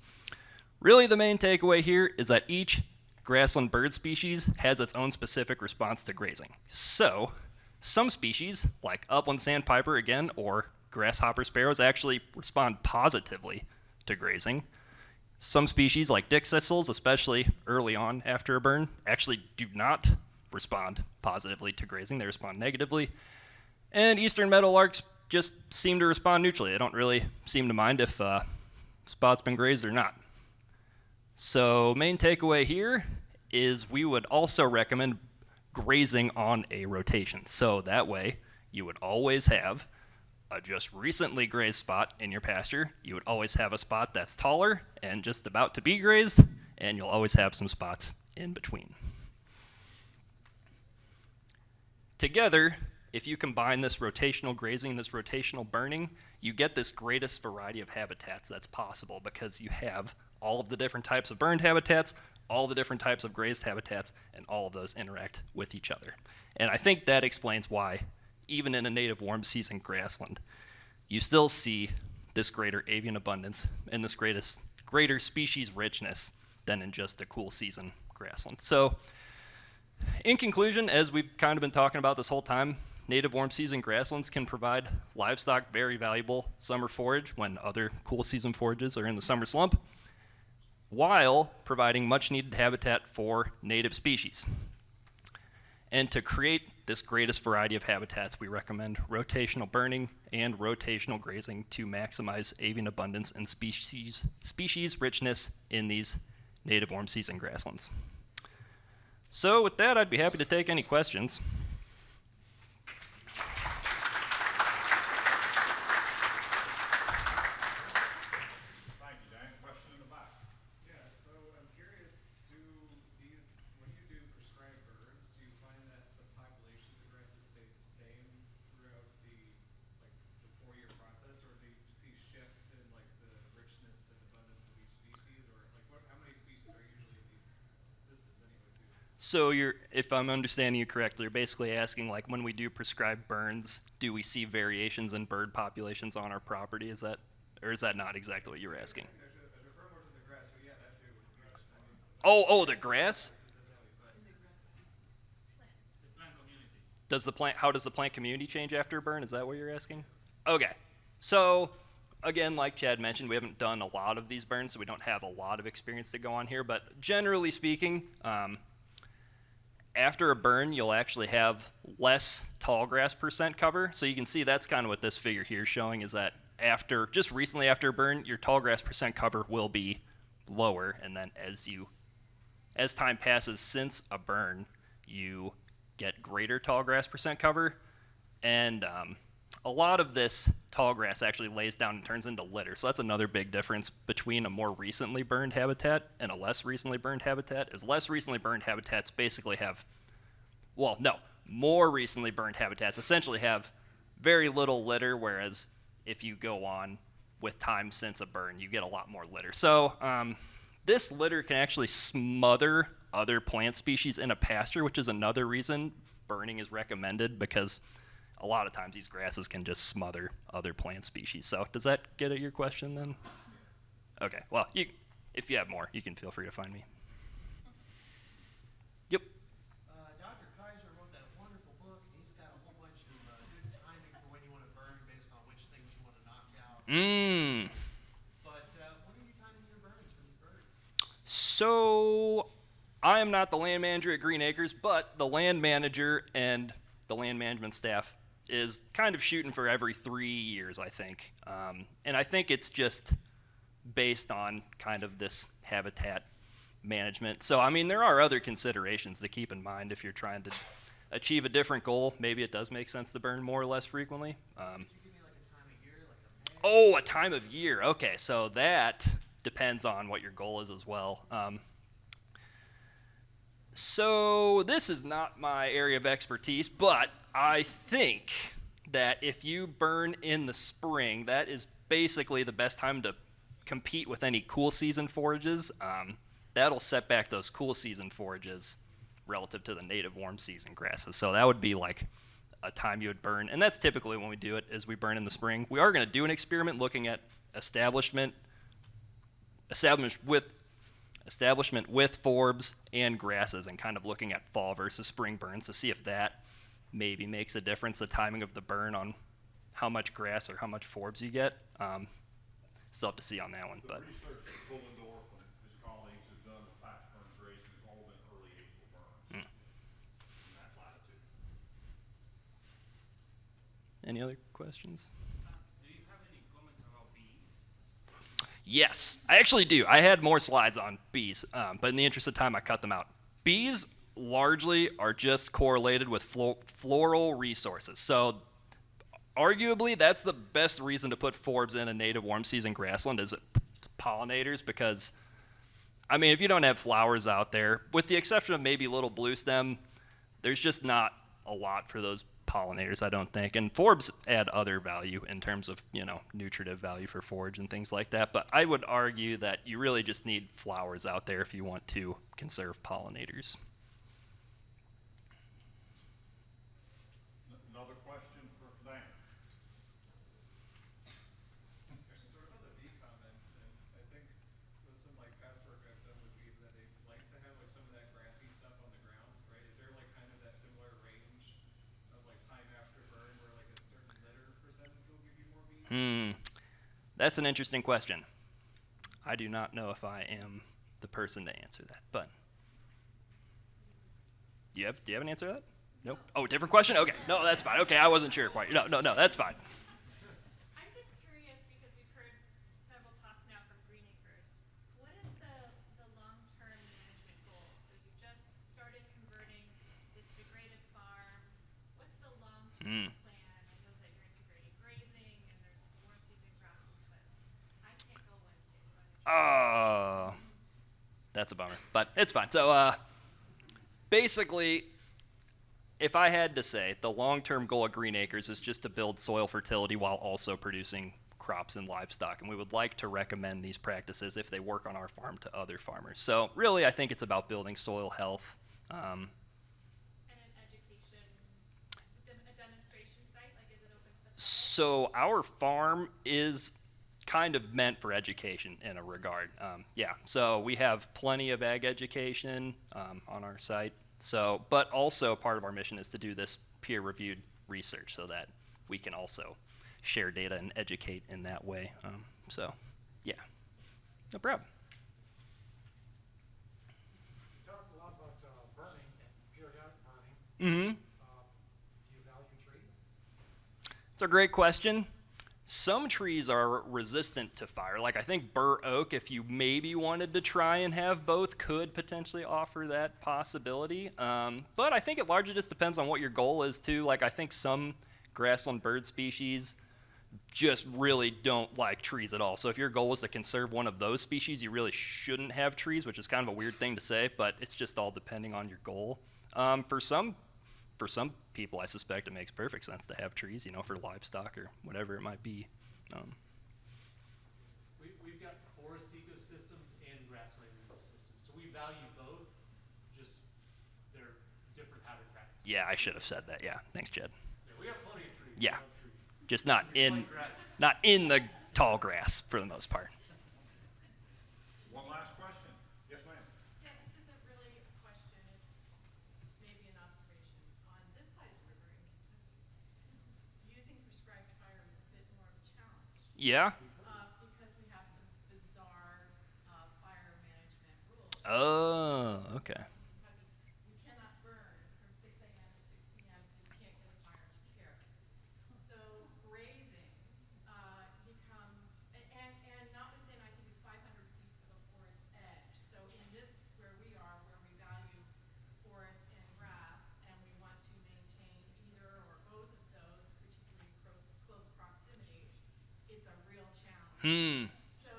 Speaker 10: Really the main takeaway here is that each grassland bird species has its own specific response to grazing. So, some species, like upland sandpiper again, or grasshopper sparrows, actually respond positively to grazing. Some species, like dick sissels, especially early on after a burn, actually do not respond positively to grazing. They respond negatively. And eastern meadowlarks just seem to respond neutrally. They don't really seem to mind if spot's been grazed or not. So main takeaway here is we would also recommend grazing on a rotation. So that way you would always have a just recently grazed spot in your pasture. You would always have a spot that's taller and just about to be grazed, and you'll always have some spots in between. Together, if you combine this rotational grazing, this rotational burning, you get this greatest variety of habitats that's possible, because you have all of the different types of burned habitats, all the different types of grazed habitats, and all of those interact with each other. And I think that explains why, even in a native warm season grassland, you still see this greater avian abundance and this greater species richness than in just a cool season grassland. So in conclusion, as we've kind of been talking about this whole time, native warm season grasslands can provide livestock very valuable summer forage when other cool season forages are in the summer slump, while providing much needed habitat for native species. And to create this greatest variety of habitats, we recommend rotational burning and rotational grazing to maximize avian abundance and species richness in these native warm season grasslands. So with that, I'd be happy to take any questions.
Speaker 14: Thank you, Dan. Question in the back.
Speaker 15: Yeah, so I'm curious, when you do prescribed birds, do you find that the populations of grasses stay the same throughout the 4-year process, or do you see shifts in like the richness and abundance of each species, or like how many species are usually in these systems anyway too?
Speaker 10: So if I'm understanding you correctly, you're basically asking, like, when we do prescribed burns, do we see variations in bird populations on our property? Is that not exactly what you were asking?
Speaker 15: I should refer more to the grass, but yeah, that too. I mean,
Speaker 10: Oh, the grass? How does the plant community change after a burn? Is that what you're asking? Okay. So again, like Chad mentioned, we haven't done a lot of these burns, so we don't have a lot of experience to go on here, but generally speaking, after a burn, you'll actually have less tall grass percent cover. So you can see that's kind of what this figure here is showing, is that just recently after a burn, your tall grass percent cover will be lower, and then as time passes since a burn, you get greater tall grass percent cover, and a lot of this tall grass actually lays down and turns into litter. So that's another big difference between a more recently burned habitat and a less recently burned habitat, is less recently burned habitats basically have, more recently burned habitats essentially have very little litter, whereas if you go on with time since a burn, you get a lot more litter. So this litter can actually smother other plant species in a pasture, which is another reason burning is recommended, because a lot of times these grasses can just smother other plant species. So does that get at your question then? Okay, well, if you have more, you can feel free to find me. Yep.
Speaker 17: Dr. Kaiser wrote that wonderful book, and he's got a whole bunch of good timing for when you want to burn based on which things you want to knock out. But when are you timing your burns for these birds?
Speaker 10: So I am not the land manager at Green Acres, but the land manager and the land management staff is kind of shooting for every 3 years, I think. And I think it's just based on kind of this habitat management. So, I mean, there are other considerations to keep in mind if you're trying to achieve a different goal. Maybe it does make sense to burn more or less frequently.
Speaker 17: Could you give me like a time of year, like a May?
Speaker 10: Oh, a time of year. Okay, so that depends on what your goal is as well. So this is not my area of expertise, but I think that if you burn in the spring, that is basically the best time to compete with any cool season forages. That'll set back those cool season forages relative to the native warm season grasses. So that would be like a time you would burn, and that's typically when we do it, is we burn in the spring. We are going to do an experiment looking at establishment with forbs and grasses, and kind of looking at fall versus spring burns to see if that maybe makes a difference, the timing of the burn on how much grass or how much forbs you get. Still have to see on that one. But
Speaker 1: research that Fullendorf and his colleagues have done with patch burn grazing has all been early April burns in that latitude.
Speaker 10: Any other questions?
Speaker 2: Do you have any comments about bees?
Speaker 10: Yes, I actually do. I had more slides on bees, but in the interest of time, I cut them out. Bees largely are just correlated with floral resources. So arguably, that's the best reason to put forbs in a native warm season grassland, is pollinators, because, I mean, if you don't have flowers out there, with the exception of maybe little blue stem, there's just not a lot for those pollinators, I don't think. And forbs add other value in terms of, nutritive value for forage and things like that. But I would argue that you really just need flowers out there if you want to conserve pollinators.
Speaker 1: Another question for Dan.
Speaker 15: Actually, sort of on the bee comment, and I think
Speaker 10: That's an interesting question. I do not know if I am the person to answer that, but do you have an answer to that? Nope. Oh, different question? Okay. No, that's fine. Okay, I wasn't sure quite. No, that's fine.
Speaker 11: I'm just curious because we've heard several talks now from Green Acres. What is the long-term management goal? So you just started converting this degraded farm. What's the long-term plan? I know that you're integrating grazing and there's warm season grasses, but I can't go Wednesday, so I'm
Speaker 10: That's a bummer, but it's fine. So basically, if I had to say, the long-term goal of Green Acres is just to build soil fertility while also producing crops and livestock, and we would like to recommend these practices if they work on our farm to other farmers. So really, I think it's about building soil health.
Speaker 11: And an education, a demonstration site, like is it open to the public?
Speaker 10: So our farm is kind of meant for education in a regard. So we have plenty of ag education on our site. So, but also part of our mission is to do this peer-reviewed research so that we can also share data and educate in that way. Yeah, no problem.
Speaker 4: You talked a lot about burning and periodic burning.
Speaker 10: Mm-hmm.
Speaker 4: Do you value trees?
Speaker 10: It's a great question. Some trees are resistant to fire. Like I think bur oak, if you maybe wanted to try and have both, could potentially offer that possibility. But I think it largely just depends on what your goal is too. Like I think some grassland bird species just really don't like trees at all. So if your goal is to conserve one of those species, you really shouldn't have trees, which is kind of a weird thing to say, but it's just all depending on your goal. For some people, I suspect it makes perfect sense to have trees, for livestock or whatever it might be.
Speaker 12: We've got forest ecosystems and grassland ecosystems, so we value both, just they're different habitats.
Speaker 10: Yeah, I should have said that. Yeah, thanks, Jed.
Speaker 12: Yeah, we have plenty of trees.
Speaker 10: Yeah,
Speaker 12: We love trees.
Speaker 10: just not
Speaker 12: It's
Speaker 10: in
Speaker 12: like grasses.
Speaker 10: not in the tall grass for the most part.
Speaker 1: One last question. Yes, ma'am.
Speaker 7: Yeah, this isn't really a question, it's maybe an observation. On this side of the river in Kentucky, using prescribed fire is a bit more of a challenge.
Speaker 10: Yeah.
Speaker 7: Because we have some bizarre fire management rules.
Speaker 10: Oh, okay.
Speaker 7: In Kentucky, you cannot burn from 6 a.m. to 6 p.m., so you can't get a fire and take care of it. So grazing becomes, and not within, I think it's 500 feet of a forest edge. So in this, where we are, where we value forest and grass, and we want to maintain either or both of those, particularly close proximity, it's a real challenge. So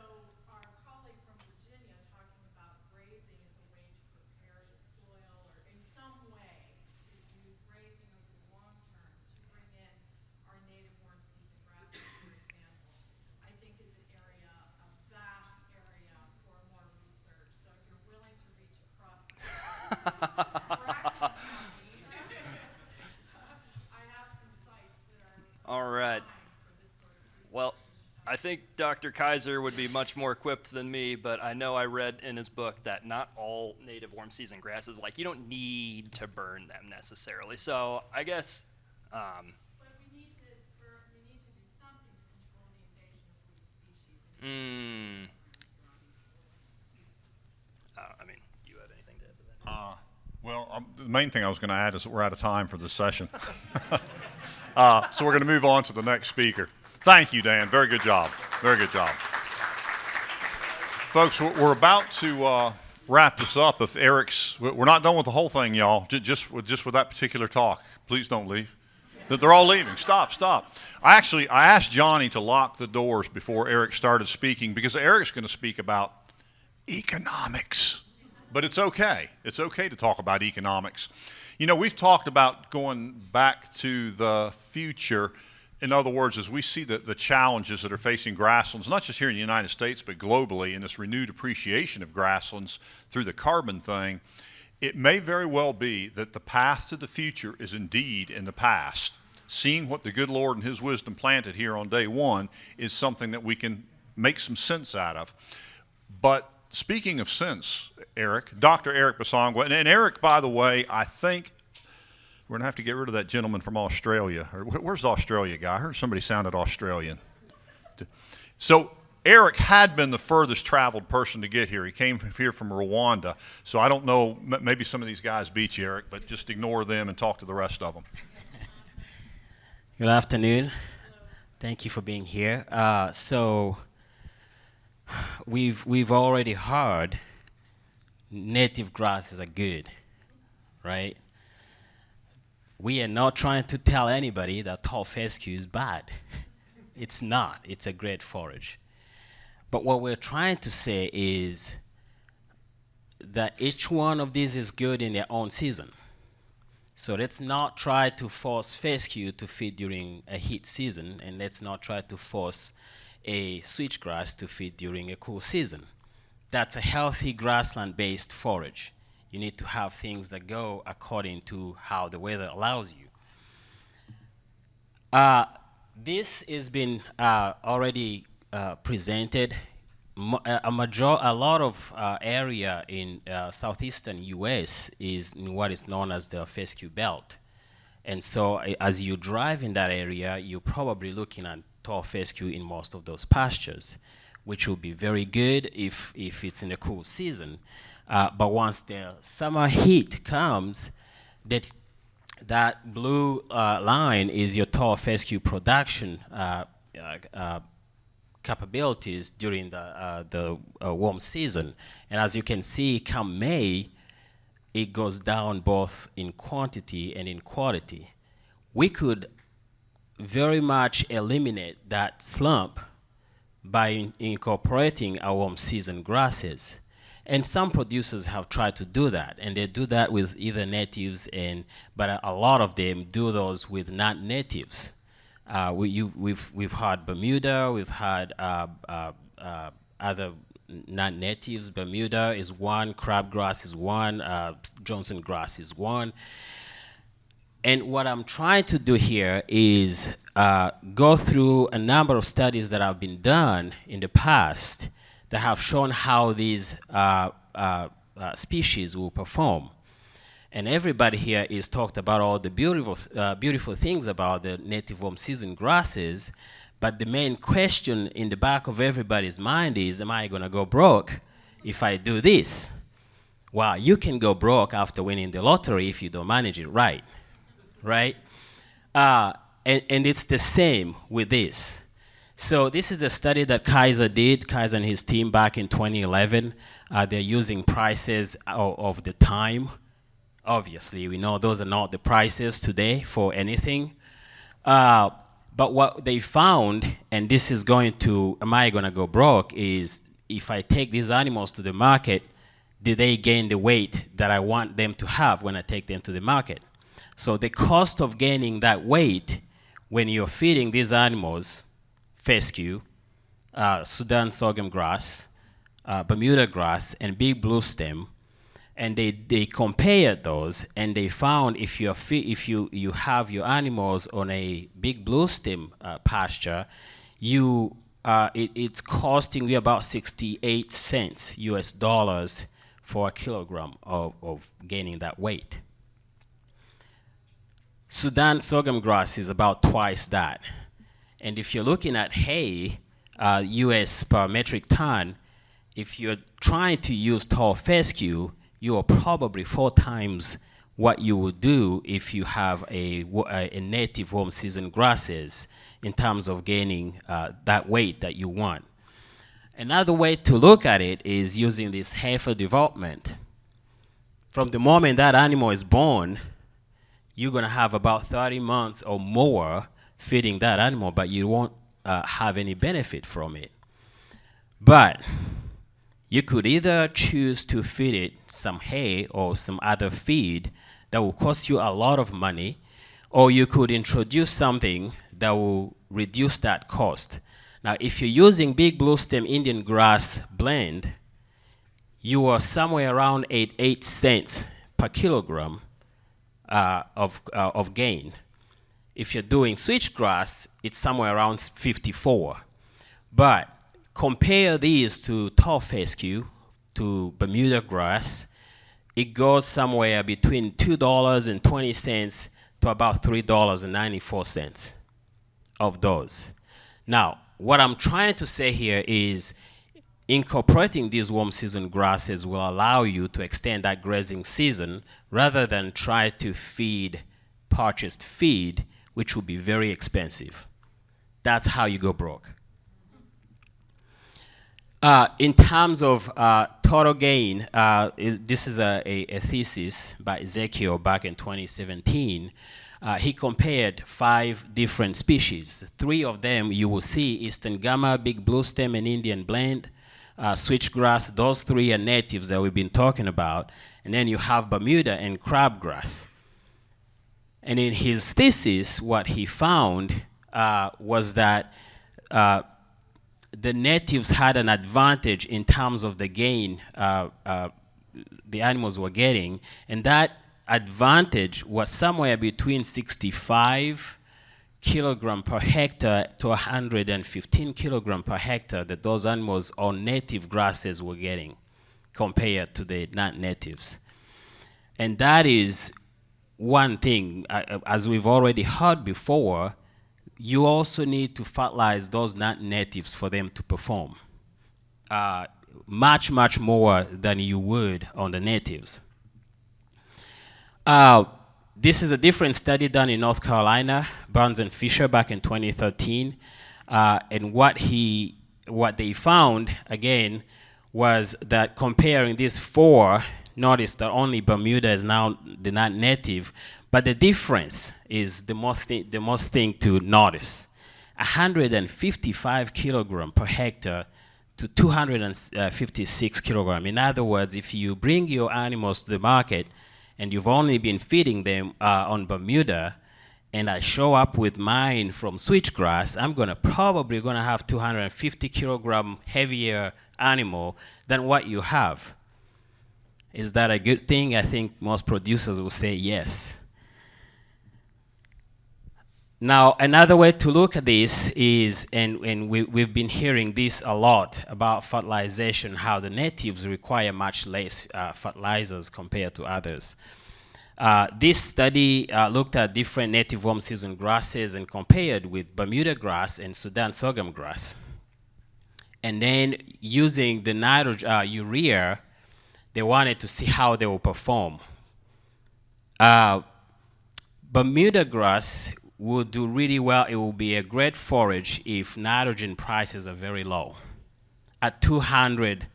Speaker 7: our colleague from Virginia talking about grazing as a way to prepare the soil, or in some way to use grazing over the long term to bring in our native warm season grasses, for example, I think is an area, a vast area for more research. So if you're willing to reach across the Grassland County, I have some sites that are
Speaker 10: All right.
Speaker 7: fine for this sort of research.
Speaker 10: Well, I think Dr. Kaiser would be much more equipped than me, but I know I read in his book that not all native warm season grasses, like you don't need to burn them necessarily. So I guess,
Speaker 7: But we need to do something to control the invasion of weed species.
Speaker 10: I mean, you have anything to add to that?
Speaker 1: Well, the main thing I was going to add is that we're out of time for this session. So we're going to move on to the next speaker. Thank you, Dan. Very good job. Very good job. Folks, we're about to wrap this up. If Eric's, we're not done with the whole thing, y'all. Just with that particular talk. Please don't leave. They're all leaving. Stop. I asked Johnny to lock the doors before Eric started speaking because Eric's going to speak about economics. But it's okay. It's okay to talk about economics. We've talked about going back to the future. In other words, as we see the challenges that are facing grasslands, not just here in the United States, but globally, in this renewed appreciation of grasslands through the carbon thing, it may very well be that the path to the future is indeed in the past. Seeing what the good Lord and His wisdom planted here on day one is something that we can make some sense out of. But speaking of sense, Eric, Dr. Eric Basangwa, and Eric, by the way, I think we're going to have to get rid of that gentleman from Australia. Or where's the Australia guy? I heard somebody sounded Australian. So Eric had been the furthest traveled person to get here. He came here from Rwanda. So I don't know, maybe some of these guys beat you, Eric, but just ignore them and talk to the rest of them.
Speaker 18: Good afternoon. Thank you for being here. So we've already heard native grasses are good, right? We are not trying to tell anybody that tall fescue is bad. It's not. It's a great forage. But what we're trying to say is that each one of these is good in their own season. So let's not try to force fescue to feed during a heat season, and let's not try to force a switchgrass to feed during a cool season. That's a healthy grassland-based forage. You need to have things that go according to how the weather allows you. This has been already presented. A lot of area in southeastern U.S. is in what is known as the fescue belt. And so as you drive in that area, you're probably looking at tall fescue in most of those pastures, which will be very good if it's in the cool season. But once the summer heat comes, that blue line is your tall fescue production capabilities during the warm season. And as you can see, come May, it goes down both in quantity and in quality. We could very much eliminate that slump by incorporating our warm season grasses. And some producers have tried to do that, and they do that with either natives, but a lot of them do those with non-natives. We've had Bermuda, we've had other non-natives. Bermuda is one, crabgrass is one, Johnson grass is one. And what I'm trying to do here is go through a number of studies that have been done in the past that have shown how these species will perform. And everybody here is talked about all the beautiful things about the native warm season grasses, but the main question in the back of everybody's mind is, am I gonna go broke if I do this? Well, you can go broke after winning the lottery if you don't manage it right, right? And it's the same with this. So this is a study that Kaiser and his team back in 2011. They're using prices of the time. Obviously, we know those are not the prices today for anything. But what they found, and this is going to, am I gonna go broke, is if I take these animals to the market, do they gain the weight that I want them to have when I take them to the market? So the cost of gaining that weight when you're feeding these animals, fescue, Sudan sorghum grass, Bermuda grass, and big blue stem, and they compared those, and they found if you have your animals on a big blue stem pasture, it's costing you about 68 cents US dollars for a kilogram of gaining that weight. Sudan sorghum grass is about twice that. And if you're looking at hay, US per metric ton, if you're trying to use tall fescue, you are probably 4 times what you would do if you have a native warm season grasses in terms of gaining that weight that you want. Another way to look at it is using this heifer development. From the moment that animal is born, you're gonna have about 30 months or more feeding that animal, but you won't have any benefit from it. But you could either choose to feed it some hay or some other feed that will cost you a lot of money, or you could introduce something that will reduce that cost. Now, if you're using big blue stem Indian grass blend, you are somewhere around 8 cents per kilogram of gain. If you're doing switchgrass, it's somewhere around 54. But compare these to tall fescue, to Bermuda grass, it goes somewhere between $2.20 to about $3.94 of those. Now, What I'm trying to say here is incorporating these warm season grasses will allow you to extend that grazing season rather than try to feed purchased feed, which will be very expensive. That's how you go broke. In terms of total gain, this is a thesis by Ezekiel back in 2017. He compared 5 different species. 3 of them you will see, Eastern Gamma, Big Blue Stem, and Indian Blend, switchgrass. Those 3 are natives that we've been talking about. And then you have Bermuda and crabgrass. And in his thesis, what he found was that the natives had an advantage in terms of the gain the animals were getting, and that advantage was somewhere between 65 kilogram per hectare to 115 kilogram per hectare that those animals on native grasses were getting compared to the non-natives. And that is one thing, as we've already heard before, you also need to fertilize those non-natives for them to perform. Much, much more than you would on the natives. This is a different study done in North Carolina, Burns and Fisher back in 2013. And what they found, again, was that comparing these 4, notice that only Bermuda is now the non-native, but the difference is the most thing to notice. 155 kilogram per hectare to 256 kilogram. In other words, if you bring your animals to the market and you've only been feeding them on Bermuda, and I show up with mine from switchgrass, I'm probably gonna have 250 kilogram heavier animal than what you have. Is that a good thing? I think most producers will say yes. Now, another way to look at this is, and we've been hearing this a lot about fertilization, how the natives require much less fertilizers compared to others. This study looked at different native warm season grasses and compared with Bermuda grass and Sudan sorghum grass. And then using the urea, they wanted to see how they will perform. Bermuda grass will do really well. It will be a great forage if nitrogen prices are very low, at $200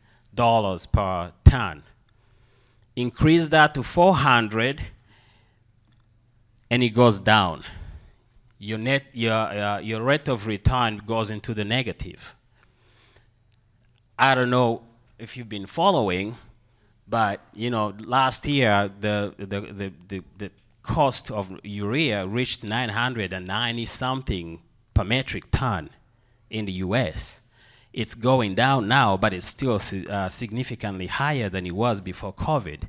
Speaker 18: per ton. Increase that to 400, and it goes down. Your rate of return goes into the negative. I don't know if you've been following, but last year the cost of urea reached 990 something per metric ton in the US. It's going down now, but it's still significantly higher than it was before COVID,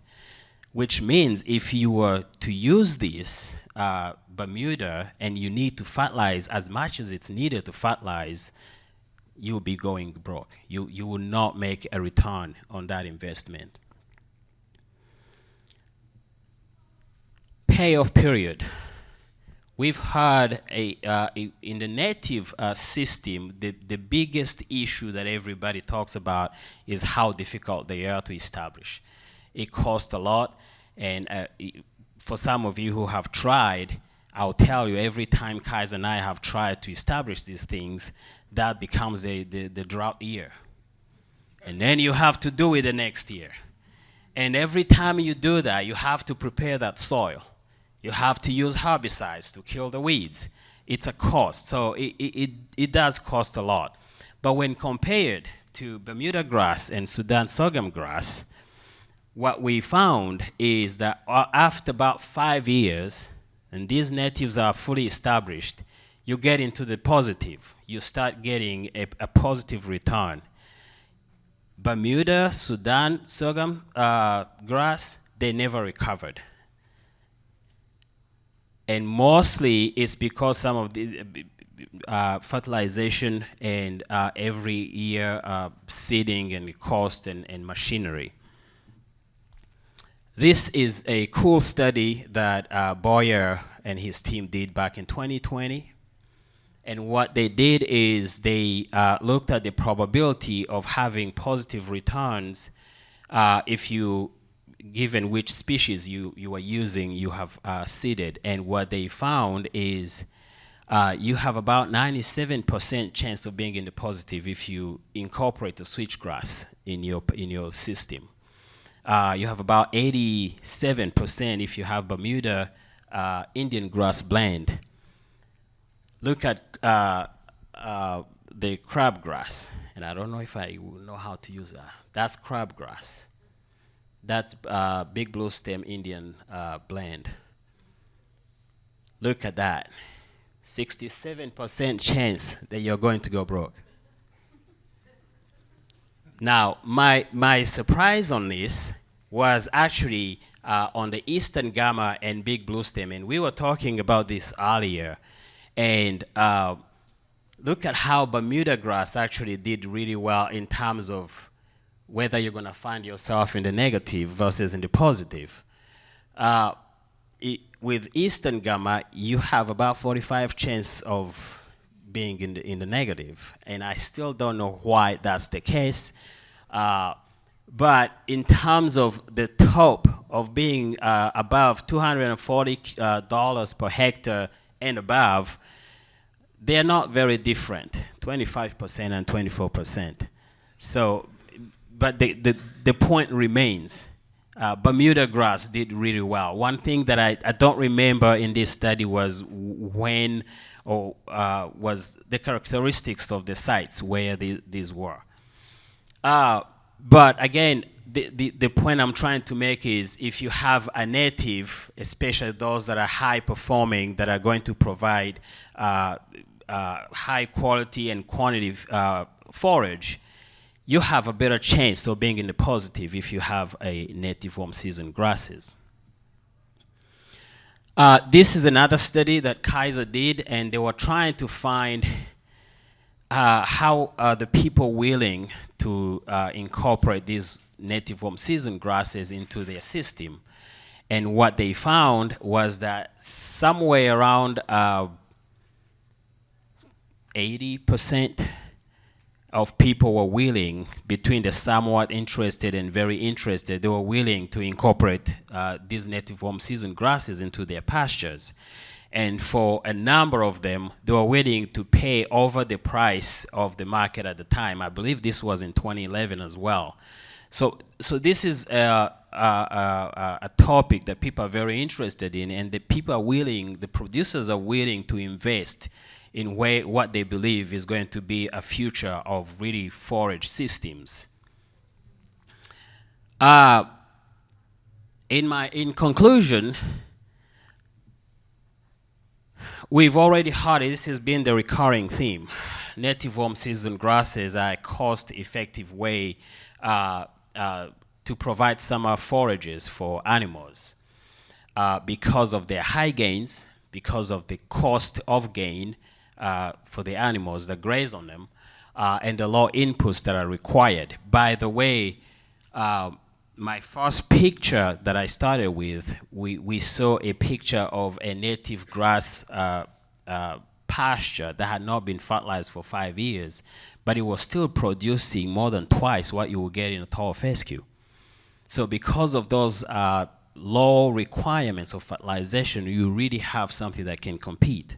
Speaker 18: which means if you were to use this Bermuda and you need to fertilize as much as it's needed to fertilize, you'll be going broke. You will not make a return on that investment. Payoff period. We've heard in the native system, the biggest issue that everybody talks about is how difficult they are to establish. It costs a lot, and for some of you who have tried, I'll tell you, every time Kaiser and I have tried to establish these things, that becomes the drought year. And then you have to do it the next year. And every time you do that, you have to prepare that soil. You have to use herbicides to kill the weeds. It's a cost, so it does cost a lot. But when compared to Bermuda grass and Sudan sorghum grass, what we found is that after about 5 years, and these natives are fully established, you get into the positive. You start getting a positive return. Bermuda, Sudan sorghum grass, they never recovered. And mostly it's because some of the fertilization and every year seeding and cost and machinery. This is a cool study that Boyer and his team did back in 2020. And what they did is they looked at the probability of having positive returns if you, given which species you are using, you have seeded. And what they found is you have about 97% chance of being in the positive if you incorporate the switchgrass in your system. You have about 87% if you have Bermuda Indian grass blend. Look at the crabgrass, and I don't know if I will know how to use that. That's crabgrass. That's big blue stem Indian blend. Look at that. 67% chance that you're going to go broke. Now, my surprise on this was actually on the Eastern Gamma and big blue stem, and we were talking about this earlier. And look at how Bermuda grass actually did really well in terms of whether you're going to find yourself in the negative versus in the positive. With Eastern Gamma, you have about 45 chance of being in the negative. And I still don't know why that's the case. But in terms of the top of being above $240 per hectare and above, they're not very different, 25% and 24%. So, but the point remains, Bermuda grass did really well. One thing that I don't remember in this study was when, or was the characteristics of the sites where these were. But again, the point I'm trying to make is if you have a native, especially those that are high performing, that are going to provide high quality and quantity forage, you have a better chance of being in the positive if you have a native warm season grasses. This is another study that Kaiser did, and they were trying to find how are the people willing to incorporate these native warm season grasses into their system. And what they found was that somewhere around 80% of people were willing, between the somewhat interested and very interested, they were willing to incorporate these native warm season grasses into their pastures. And for a number of them, they were willing to pay over the price of the market at the time. I believe this was in 2011 as well. So this is a topic that people are very interested in, and the people are willing, the producers are willing to invest in what they believe is going to be a future of really forage systems. In conclusion, we've already heard it. This has been the recurring theme. Native warm season grasses are a cost-effective way to provide summer forages for animals because of their high gains, because of the cost of gain for the animals that graze on them, and the low inputs that are required. By the way, my first picture that I started with, we saw a picture of a native grass pasture that had not been fertilized for 5 years, but it was still producing more than twice what you would get in a tall fescue. So because of those low requirements of fertilization, you really have something that can compete.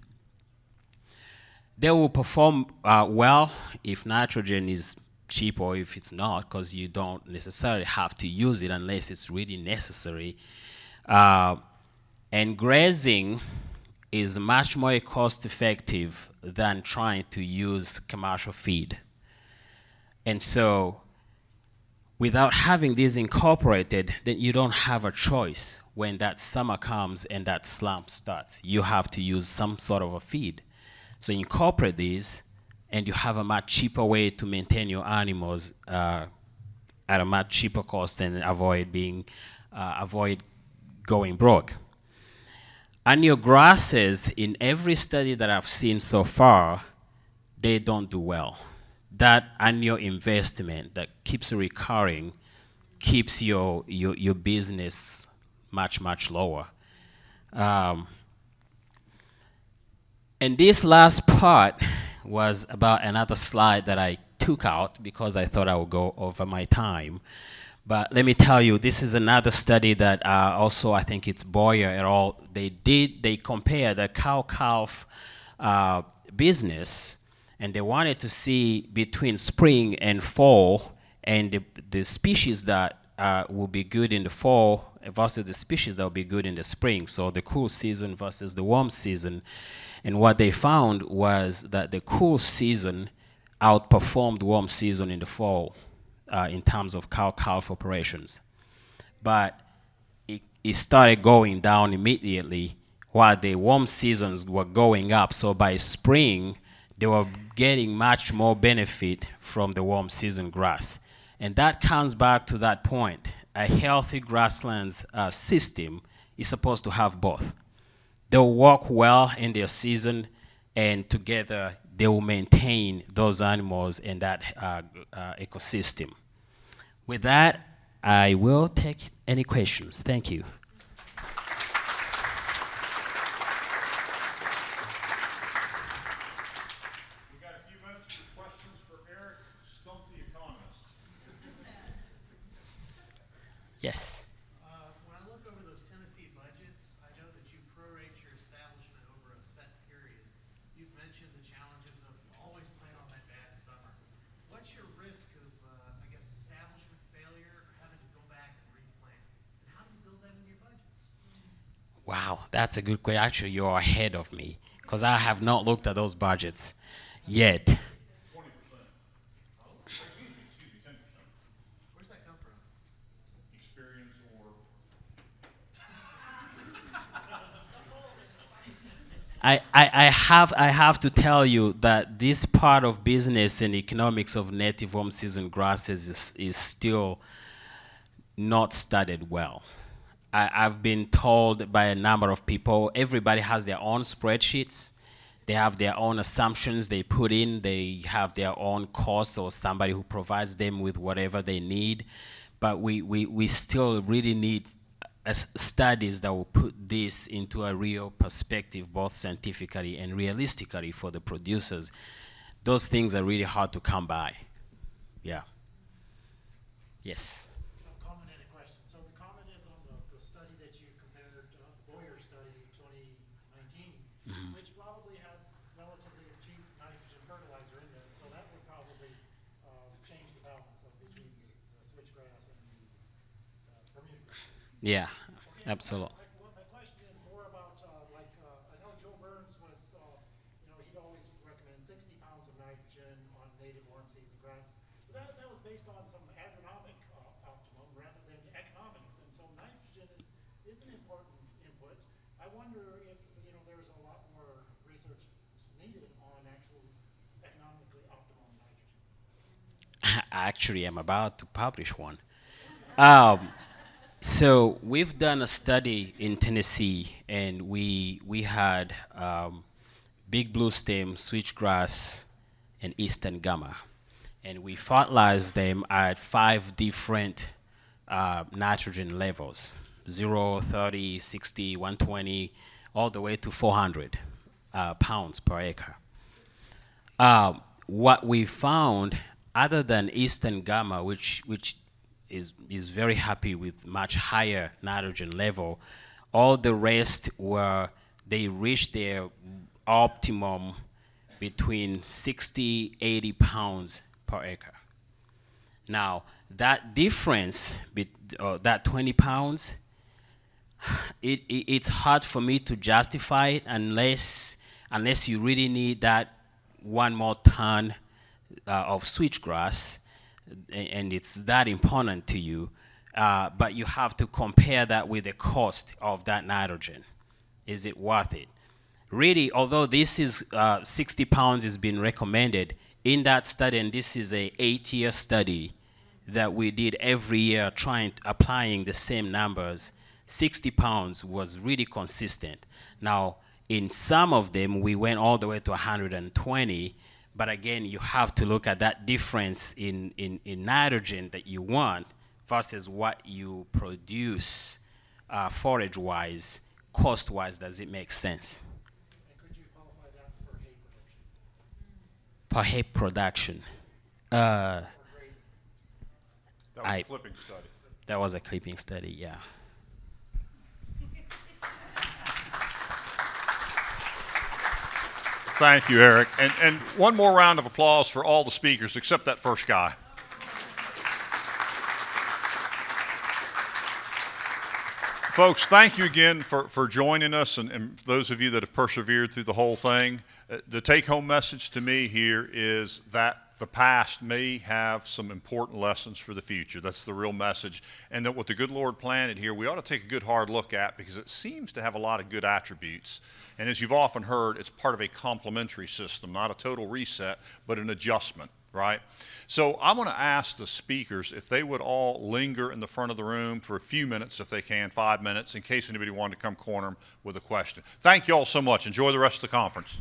Speaker 18: They will perform well if nitrogen is cheap or if it's not, because you don't necessarily have to use it unless it's really necessary. And grazing is much more cost effective than trying to use commercial feed. And so without having these incorporated, then you don't have a choice when that summer comes and that slump starts. You have to use some sort of a feed. So incorporate these, and you have a much cheaper way to maintain your animals at a much cheaper cost and avoid going broke. Annual grasses, in every study that I've seen so far, they don't do well. That annual investment that keeps recurring keeps your business much, much lower. And this last part was about another slide that I took out because I thought I would go over my time. But let me tell you, this is another study that also I think it's Boyer et al. They compared the cow-calf business, and they wanted to see between spring and fall and the species that will be good in the fall versus the species that will be good in the spring. So the cool season versus the warm season. And what they found was that the cool season outperformed warm season in the fall in terms of cow-calf operations. But it started going down immediately while the warm seasons were going up. So by spring, they were getting much more benefit from the warm season grass. And that comes back to that point. A healthy grasslands system is supposed to have both. They'll work well in their season, and together they will maintain those animals and that ecosystem. With that, I will take any questions. Thank you.
Speaker 1: We got a few minutes for questions for Eric, Stump the economist.
Speaker 18: Yes.
Speaker 17: When I look over those Tennessee budgets, I know that you prorate your establishment over a set period. You've mentioned the challenges of always playing on that bad summer. What's your risk of, I guess, establishment failure or having to go back and replant? And how do you build that into your budgets?
Speaker 18: Wow, that's a good question. Actually, you're ahead of me because I have not looked at those budgets yet.
Speaker 1: 20%. Excuse me, 10%.
Speaker 17: Where's that come from?
Speaker 1: Experience or
Speaker 18: I have to tell you that this part of business and economics of native warm season grasses is still not studied well. I've been told by a number of people, everybody has their own spreadsheets. They have their own assumptions they put in. They have their own costs or somebody who provides them with whatever they need. But we still really need studies that will put this into a real perspective, both scientifically and realistically for the producers. Those things are really hard to come by. Yeah. Yes.
Speaker 4: Comment and a question. So the comment is on the study that you compared, the Boyer study 2019, which probably had relatively cheap nitrogen fertilizer in there. So that would probably change the balance between the switchgrass and the Bermuda grass.
Speaker 18: Yeah, absolutely.
Speaker 4: My question is more about, I know Joe Burns was, he'd always recommend 60 pounds of nitrogen on native warm season grasses. But that was based on some agronomic optimum rather than economics. And so nitrogen is an important input. I wonder if, there's a lot more research needed on actual economically optimum nitrogen.
Speaker 18: Actually, I'm about to publish one. So we've done a study in Tennessee, and we had big blue stem, switchgrass, and eastern gamma. And we fertilized them at 5 different nitrogen levels, 0, 30, 60, 120, all the way to 400 pounds per acre. What we found, other than eastern gamma, which is very happy with much higher nitrogen level, all the rest they reached their optimum between 60, 80 pounds per acre. Now, that difference, that 20 pounds, it's hard for me to justify it unless you really need that 1 more ton of switchgrass, and it's that important to you, but you have to compare that with the cost of that nitrogen. Is it worth it? Really, although this is 60 pounds has been recommended in that study, and this is a 8-year study that we did every year applying the same numbers, 60 pounds was really consistent. Now, in some of them, we went all the way to 120, but again, you have to look at that difference in nitrogen that you want versus what you produce forage-wise, cost-wise. Does it make sense?
Speaker 4: And could you qualify that
Speaker 18: per hectare production.
Speaker 1: That was
Speaker 18: I-
Speaker 1: a clipping study.
Speaker 18: That was a clipping study, yeah.
Speaker 1: Thank you, Eric. And one more round of applause for all the speakers except that first guy. Folks, thank you again for joining us, and those of you that have persevered through the whole thing. The take-home message to me here is that the past may have some important lessons for the future. That's the real message. And that what the good Lord planted here, we ought to take a good hard look at, because it seems to have a lot of good attributes. And as you've often heard, it's part of a complementary system, not a total reset, but an adjustment, right? So I'm going to ask the speakers if they would all linger in the front of the room for a few minutes, if they can, 5 minutes, in case anybody wanted to come corner them with a question. Thank you all so much. Enjoy the rest of the conference.